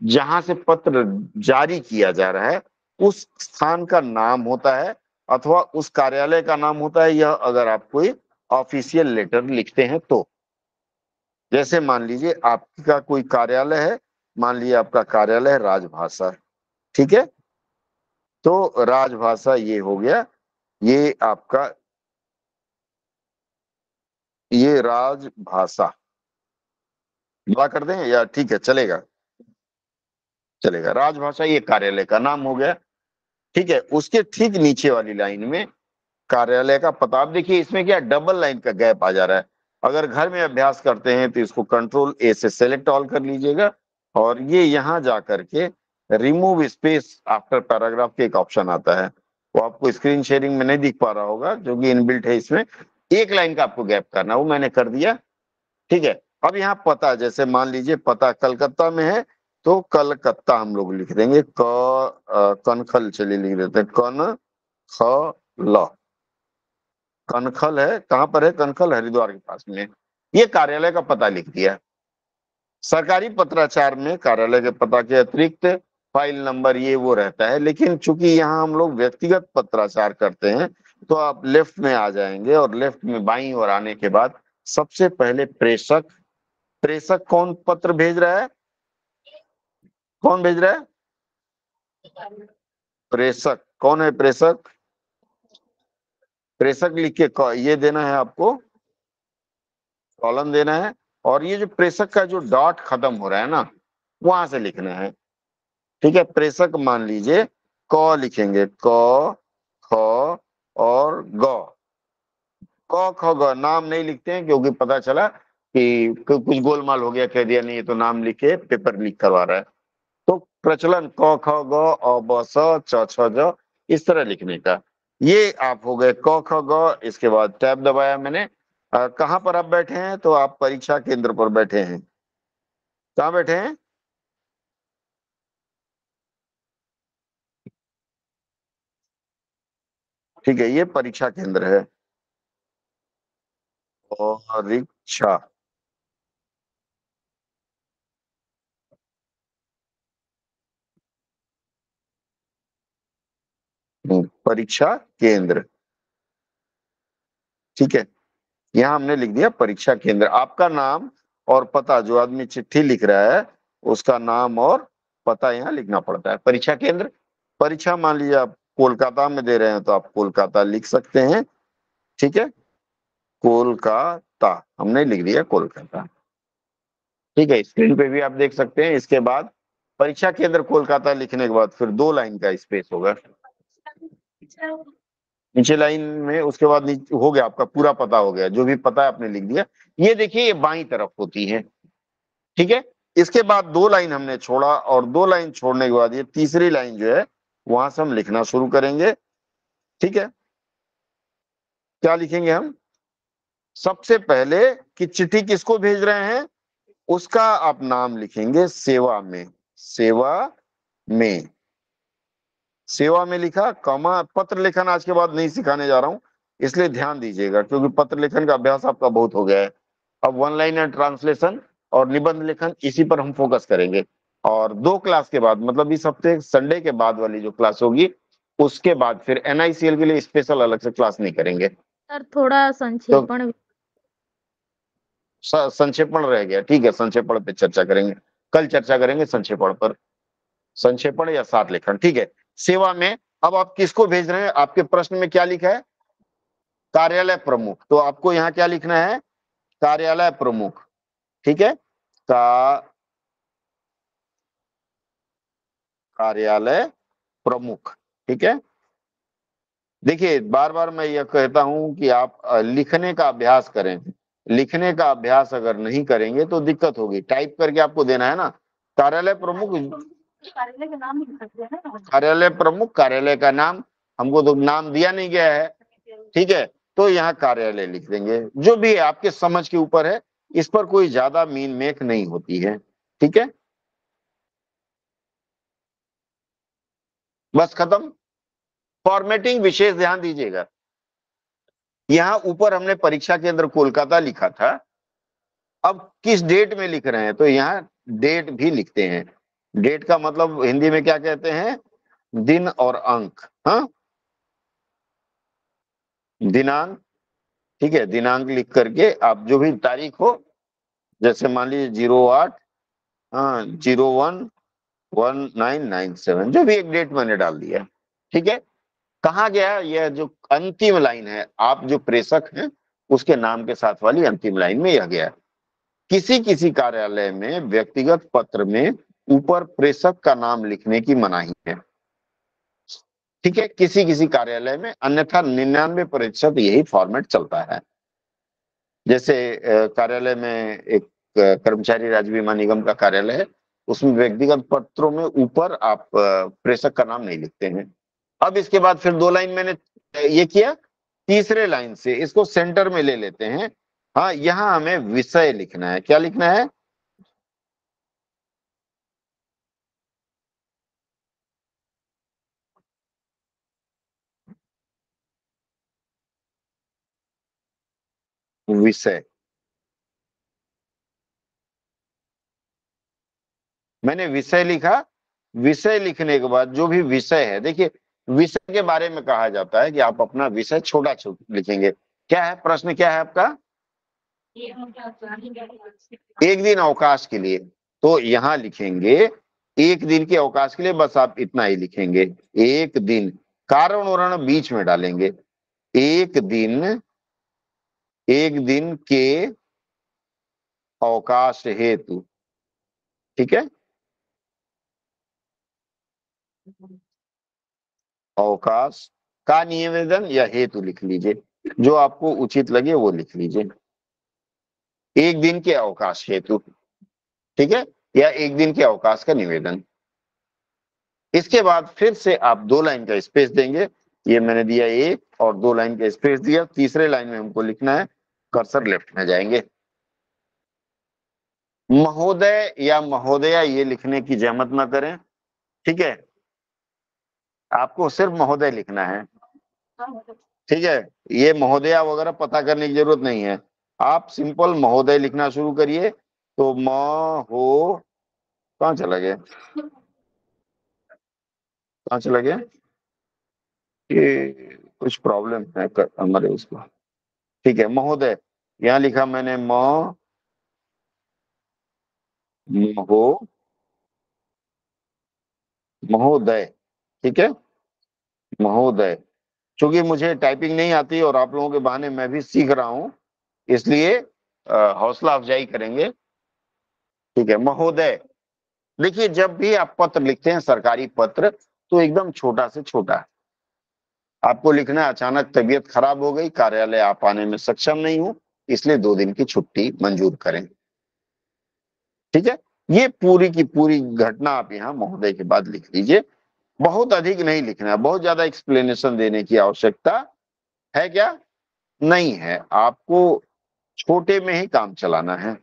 जहां से पत्र जारी किया जा रहा है, उस स्थान का नाम होता है अथवा उस कार्यालय का नाम होता है, यह अगर आप कोई ऑफिशियल लेटर लिखते हैं तो। जैसे मान लीजिए आपका कोई कार्यालय है, मान लीजिए आपका कार्यालय है राजभाषा, ठीक है, तो राजभाषा ये हो गया, ये आपका, ये राजभाषा बड़ा कर दें या ठीक है चलेगा? चलेगा। राजभाषा ये कार्यालय का नाम हो गया। ठीक है, उसके ठीक नीचे वाली लाइन में कार्यालय का पता। आप देखिए इसमें क्या डबल लाइन का गैप आ जा रहा है। अगर घर में अभ्यास करते हैं तो इसको कंट्रोल A से सेलेक्ट ऑल कर लीजिएगा, और ये यहाँ जा करके रिमूव स्पेस आफ्टर पैराग्राफ के एक ऑप्शन आता है, वो आपको स्क्रीन शेयरिंग में नहीं दिख पा रहा होगा जो कि इनबिल्ट है इसमें। एक लाइन का आपको गैप करना, वो मैंने कर दिया। ठीक है, अब यहाँ पता, जैसे मान लीजिए पता कलकत्ता में है, तो कलकत्ता हम लोग लिख देंगे, कनखल, चलिए लिख देते हैं कन ख ल। कनखल है, कहाँ पर है कनखल? हरिद्वार के पास में। ये कार्यालय का पता लिख दिया। सरकारी पत्राचार में कार्यालय के पता के अतिरिक्त फाइल नंबर ये वो रहता है, लेकिन चूंकि यहाँ हम लोग व्यक्तिगत पत्राचार करते हैं, तो आप लेफ्ट में आ जाएंगे, और लेफ्ट में बाईं ओर आने के बाद सबसे पहले प्रेषक। प्रेषक कौन पत्र भेज रहा है, कौन भेज रहा है? प्रेषक कौन है? प्रेषक, प्रेषक लिख के ये देना है आपको, कॉलम देना है, और ये जो प्रेषक का जो डॉट खत्म हो रहा है ना, वहां से लिखना है। ठीक है, प्रेषक मान लीजिए क लिखेंगे, क ख और ग। क ख ग नाम नहीं लिखते हैं, क्योंकि पता चला कि कुछ गोलमाल हो गया, कह दिया नहीं ये तो नाम लिखे, पेपर लीक करवा रहा है। तो प्रचलन क ख ग अ ब स च छ ज, इस तरह लिखने का। ये आप हो गए क ख ग। इसके बाद टैब दबाया मैंने। कहाँ पर आप बैठे हैं? तो आप परीक्षा केंद्र पर बैठे हैं। कहाँ बैठे हैं? ठीक है, ये परीक्षा केंद्र है। परीक्षा, परीक्षा केंद्र। ठीक है, यहाँ हमने लिख दिया परीक्षा केंद्र। आपका नाम और पता, जो आदमी चिट्ठी लिख रहा है उसका नाम और पता यहाँ लिखना पड़ता है। परीक्षा केंद्र, परीक्षा मान लीजिए आप कोलकाता में दे रहे हैं तो आप कोलकाता लिख सकते हैं, ठीक है, कोलकाता हमने लिख दिया कोलकाता, ठीक है। स्क्रीन पे भी आप देख सकते हैं। इसके बाद परीक्षा केंद्र कोलकाता लिखने के बाद फिर 2 लाइन का स्पेस होगा नीचे लाइन में। उसके बाद हो गया आपका पूरा पता हो गया, जो भी पता है आपने लिख दिया। ये देखिए ये बाईं तरफ होती है, ठीक है। इसके बाद 2 लाइन हमने छोड़ा और 2 लाइन छोड़ने के बाद ये तीसरी लाइन जो है वहां से हम लिखना शुरू करेंगे, ठीक है। क्या लिखेंगे हम? सबसे पहले कि चिट्ठी किसको भेज रहे हैं उसका आप नाम लिखेंगे सेवा में, सेवा में, सेवा में लिखा कमा। पत्र लेखन आज के बाद नहीं सिखाने जा रहा हूं, इसलिए ध्यान दीजिएगा, क्योंकि पत्र लेखन का अभ्यास आपका बहुत हो गया है। अब 1 लाइनर ट्रांसलेशन और निबंध लेखन इसी पर हम फोकस करेंगे। और 2 क्लास के बाद, मतलब इस हफ्ते संडे के बाद वाली जो क्लास होगी उसके बाद फिर NICL के लिए स्पेशल अलग से क्लास नहीं करेंगे। सर थोड़ा संक्षेपण संक्षेपण रह गया, ठीक है, संक्षेपण पे चर्चा करेंगे, कल चर्चा करेंगे संक्षेपण पर, संक्षेपण या सात लेखन, ठीक है। सेवा में अब आप किसको भेज रहे हैं? आपके प्रश्न में क्या लिखा है? कार्यालय प्रमुख, तो आपको यहाँ क्या लिखना है? कार्यालय प्रमुख, ठीक है, कार्यालय प्रमुख, ठीक है। देखिए बार बार मैं यह कहता हूं कि आप लिखने का अभ्यास करें। लिखने का अभ्यास अगर नहीं करेंगे तो दिक्कत होगी। टाइप करके आपको देना है ना, कार्यालय प्रमुख, कार्यालय का नाम लिख सकते हैं ना। कार्यालय प्रमुख, कार्यालय का नाम, हमको तो नाम दिया नहीं गया है, ठीक है, तो यहाँ कार्यालय लिख देंगे। जो भी है आपके समझ के ऊपर है, इस पर कोई ज्यादा मीन मेक नहीं होती है, ठीक है, बस खत्म। फॉर्मेटिंग विशेष ध्यान दीजिएगा। यहाँ ऊपर हमने परीक्षा केंद्र कोलकाता लिखा था, अब किस डेट में लिख रहे हैं तो यहाँ डेट भी लिखते हैं। डेट का मतलब हिंदी में क्या कहते हैं? दिन और अंक, हाँ, दिनांक, ठीक है, दिनांक लिख करके आप जो भी तारीख हो, जैसे मान लीजिए 08 011997, जो भी एक डेट मैंने डाल दिया, ठीक है। कहा गया यह जो अंतिम लाइन है, आप जो प्रेषक हैं उसके नाम के साथ वाली अंतिम लाइन में यह गया, किसी किसी कार्यालय में व्यक्तिगत पत्र में ऊपर प्रेषक का नाम लिखने की मनाही है, ठीक है, किसी किसी कार्यालय में, अन्यथा 99% यही फॉर्मेट चलता है। जैसे कार्यालय में एक कर्मचारी राज्य बीमा निगम का कार्यालय है, उसमें व्यक्तिगत पत्रों में ऊपर आप प्रेषक का नाम नहीं लिखते हैं। अब इसके बाद फिर 2 लाइन मैंने ये किया, तीसरे लाइन से इसको सेंटर में ले लेते हैं। हाँ, यहां हमें विषय लिखना है। क्या लिखना है? विषय। मैंने विषय लिखा। विषय लिखने के बाद जो भी विषय है, देखिए विषय के बारे में कहा जाता है कि आप अपना विषय छोटा लिखेंगे। क्या है प्रश्न, क्या है आपका? एक दिन अवकाश के लिए, तो यहां लिखेंगे एक दिन के अवकाश के लिए, बस आप इतना ही लिखेंगे, एक दिन, कारण वर्ण बीच में डालेंगे, एक दिन, एक दिन के अवकाश हेतु, ठीक है, अवकाश का निवेदन या हेतु लिख लीजिए, जो आपको उचित लगे वो लिख लीजिए, एक दिन के अवकाश हेतु, ठीक है, या एक दिन के अवकाश का निवेदन। इसके बाद फिर से आप 2 लाइन का स्पेस देंगे, ये मैंने दिया एक, और 2 लाइन का स्पेस दिया। तीसरे लाइन में हमको लिखना है, कर्सर लेफ्ट में जाएंगे, महोदय या महोदया ये लिखने की जहमत ना करें, ठीक है, आपको सिर्फ महोदय लिखना है, ठीक है, ये महोदया वगैरह पता करने की जरूरत नहीं है, आप सिंपल महोदय लिखना शुरू करिए। तो म हो, कहाँ चला गया, कहाँ चला गया, ये कुछ प्रॉब्लम है हमारे उसको, ठीक है, महोदय यहाँ लिखा मैंने, हो महोदय, ठीक है, महोदय। क्योंकि मुझे टाइपिंग नहीं आती और आप लोगों के बहाने मैं भी सीख रहा हूं, इसलिए हौसला अफजाई करेंगे, ठीक है। महोदय, देखिए जब भी आप पत्र लिखते हैं, सरकारी पत्र, तो एकदम छोटा से छोटा आपको लिखना है। अचानक तबीयत खराब हो गई, कार्यालय आप आने में सक्षम नहीं हूं, इसलिए 2 दिन की छुट्टी मंजूर करें, ठीक है। ये पूरी की पूरी घटना आप यहाँ महोदय के बाद लिख लीजिए। बहुत अधिक नहीं लिखना है, बहुत ज्यादा एक्सप्लेनेशन देने की आवश्यकता है क्या? नहीं है। आपको छोटे में ही काम चलाना है।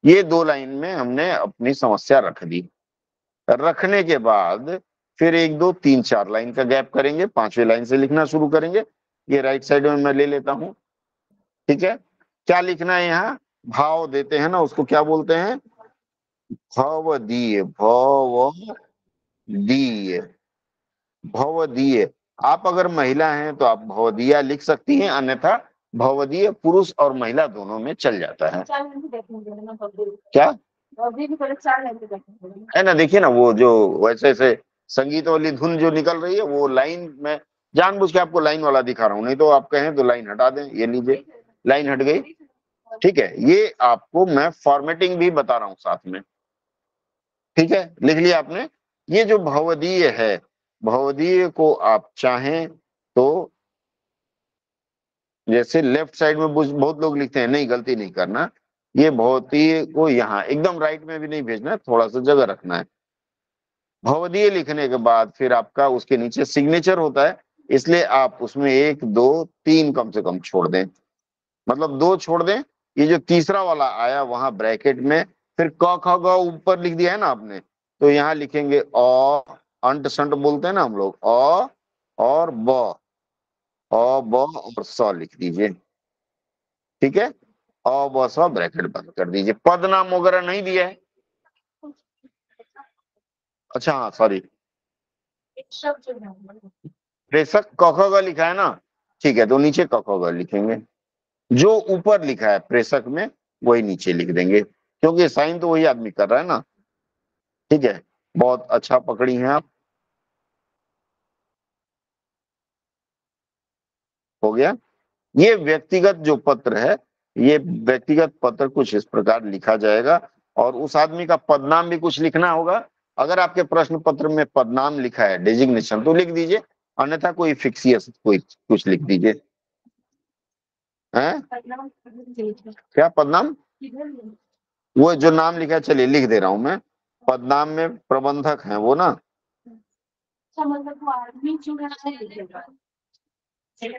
ये 2 लाइन में हमने अपनी समस्या रख दी। रखने के बाद फिर 1 2 3 4 लाइन का गैप करेंगे, 5वीं लाइन से लिखना शुरू करेंगे। ये राइट साइड में मैं ले लेता हूं, ठीक है। क्या लिखना है यहाँ? भाव देते हैं ना, उसको क्या बोलते हैं? भवदीय, भवदीय, भवदीय। आप अगर महिला हैं तो आप भवदीया लिख सकती हैं, अन्यथा भवदीय पुरुष और महिला दोनों में चल जाता है। क्या है ना, देखिए ना, वो जो वैसे ऐसे संगीत वाली धुन जो निकल रही है, वो लाइन में जानबूझ के आपको लाइन वाला दिखा रहा हूं, नहीं तो आप कहें तो लाइन हटा दें। ये लीजिए, लाइन हट गई, ठीक है। ये आपको मैं फॉर्मेटिंग भी बता रहा हूं साथ में, ठीक है। लिख लिया आपने। ये जो भवदीय है, भवदीय को आप चाहें तो जैसे लेफ्ट साइड में बहुत लोग लिखते हैं, नहीं, गलती नहीं करना। ये भवदीय को यहाँ एकदम राइट में भी नहीं भेजना है, थोड़ा सा जगह रखना है। भवदीय लिखने के बाद फिर आपका उसके नीचे सिग्नेचर होता है, इसलिए आप उसमें 1 2 3 कम से कम छोड़ दें, मतलब 2 छोड़ दें। ये जो तीसरा वाला आया वहां ब्रैकेट में फिर क ख ग ऊपर लिख दिया है ना आपने, तो यहाँ लिखेंगे अ, अंट संट बोलते हैं ना हम लोग, अ और ब, अ ब और स लिख दीजिए, ठीक है। अ ब स ब्रैकेट बंद कर दीजिए। पद नाम वगैरह नहीं दिया है। अच्छा हाँ, सॉरी, प्रेषक क ख ग लिखा है ना, ठीक है, तो नीचे क ख ग लिखेंगे। जो ऊपर लिखा है प्रेषक में वही नीचे लिख देंगे, क्योंकि साइन तो वही आदमी कर रहा है ना, ठीक है। बहुत अच्छा पकड़ी हैं आप। हो गया। ये व्यक्तिगत जो पत्र है, ये व्यक्तिगत पत्र कुछ इस प्रकार लिखा जाएगा, और उस आदमी का पदनाम भी कुछ लिखना होगा। अगर आपके प्रश्न पत्र में पदनाम लिखा है, डेजिग्नेशन, तो लिख दीजिए, अन्यथा कोई फिक्सियस कोई कुछ लिख दीजिए। हैं? क्या पदनाम? वो जो नाम लिखा है, चलिए लिख दे रहा हूं मैं। पदनाम में प्रबंधक है वो ना,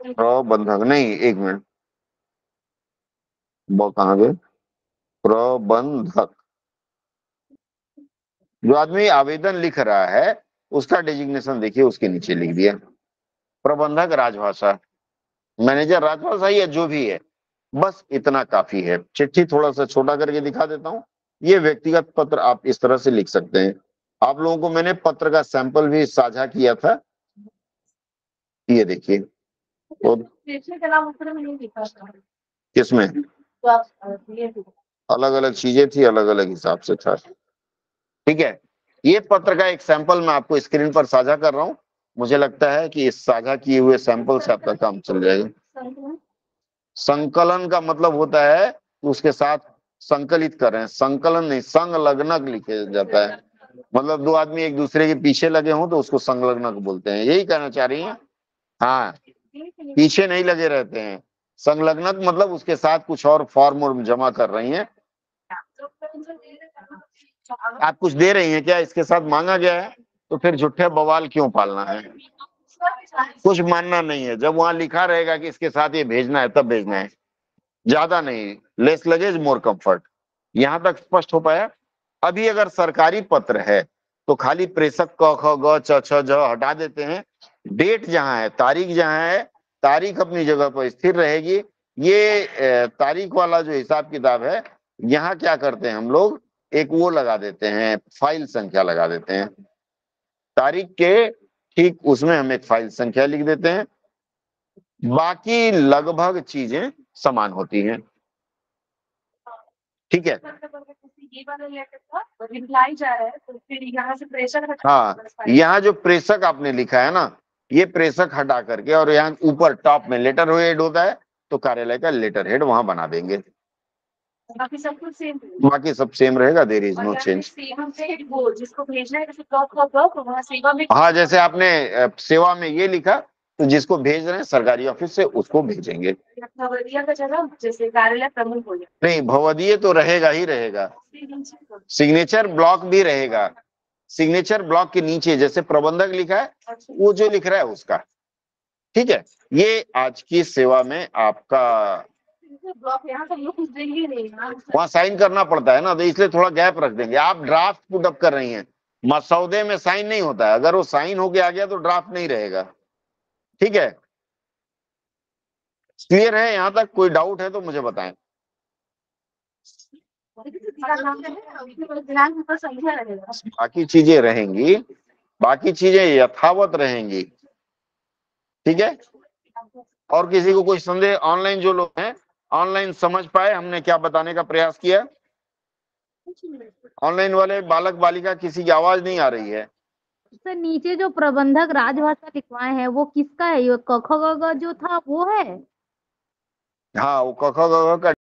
प्रबंधक नहीं, 1 मिनट, वो कहाँ गए? प्रबंधक। जो आदमी आवेदन लिख रहा है उसका डेजिग्नेशन देखिए, उसके नीचे लिख दिया प्रबंधक राजभाषा, मैनेजर राजभाषा या जो भी है, बस इतना काफी है। चिट्ठी थोड़ा सा छोटा करके दिखा देता हूँ। ये व्यक्तिगत पत्र आप इस तरह से लिख सकते हैं। आप लोगों को मैंने पत्र का सैंपल भी साझा किया था, ये देखिए। तो किसमें अलग अलग चीजें थी, अलग अलग हिसाब से था, ठीक है। ये पत्र का एक सैंपल मैं आपको स्क्रीन पर साझा कर रहा हूं। मुझे लगता है कि इस साझा किए हुए सैंपल से आपका काम चल जाएगा। संकलन का मतलब होता है कि उसके साथ संकलित कर रहे हैं, संकलन नहीं, संलग्नक लिखे जाता है। मतलब 2 आदमी एक दूसरे के पीछे लगे हों तो उसको संलग्नक बोलते हैं, यही कहना चाह रही हैं? हाँ, पीछे नहीं लगे रहते हैं। संलग्नक मतलब उसके साथ कुछ और फॉर्म जमा कर रही हैं। आप कुछ दे रही हैं क्या, इसके साथ मांगा गया है, तो फिर झूठे बवाल क्यों पालना है? कुछ मानना नहीं है। जब वहां लिखा रहेगा कि इसके साथ ये भेजना है तब भेजना है, ज्यादा नहीं। लेस लगेज मोर कंफर्ट। यहां तक स्पष्ट हो पाया? अभी अगर सरकारी पत्र है तो खाली प्रेषक क ख ग च छ ज हटा देते हैं, डेट जहां है, तारीख जहां है, तारीख अपनी जगह पर स्थिर रहेगी। ये तारीख वाला जो हिसाब किताब है, यहाँ क्या करते हैं हम लोग, एक वो लगा देते हैं, फाइल संख्या लगा देते हैं। तारीख के ठीक उसमें हम एक फाइल संख्या लिख देते हैं, बाकी लगभग चीजें समान होती हैं, ठीक है। फिर यहाँ से प्रेषक हाँ, यहाँ जो प्रेषक आपने लिखा है ना, ये प्रेषक हटा करके और यहाँ ऊपर टॉप में लेटर हेड होता है, तो कार्यालय का लेटर हेड वहां बना देंगे। बाकी सब कुछ सेम बाकी सब सेम रहेगा, देयर इज नो चेंज। सेवा से वो जिसको भेजना है, जैसे ब्लॉक वहाँ सेवा में। हाँ, जैसे आपने सेवा में ये लिखा, तो जिसको भेज रहे हैं सरकारी ऑफिस से उसको भेजेंगे। भवदिया का जगह जैसे कार्यालय प्रमुख हो जाए। नहीं, भवदीय तो रहेगा ही रहेगा, सिग्नेचर ब्लॉक भी रहेगा। सिग्नेचर ब्लॉक के नीचे जैसे प्रबंधक लिखा है, वो जो लिख रहा है उसका, ठीक है। ये आज की सेवा में आपका ब्लॉक यहाँ सब लोग कुछ देंगे नहीं, वहां साइन करना पड़ता है ना, तो इसलिए थोड़ा गैप रख देंगे। आप ड्राफ्ट पुट अप कर रही हैं, मसौदे में साइन नहीं होता है, अगर वो साइन होके आ गया तो ड्राफ्ट नहीं रहेगा, ठीक है। क्लियर है? यहाँ तक कोई डाउट है तो मुझे बताएं। बाकी चीजें रहेंगी, बाकी चीजें यथावत रहेंगी, ठीक है। और किसी को कोई संदेह, ऑनलाइन जो लोग हैं ऑनलाइन समझ पाए हमने क्या बताने का प्रयास किया? ऑनलाइन वाले बालक बालिका किसी की आवाज नहीं आ रही है। सर नीचे जो प्रबंधक राजभाषा लिखवाए हैं वो किसका है? ये क ख ग घ जो था वो है? हाँ, वो क ख ग घ का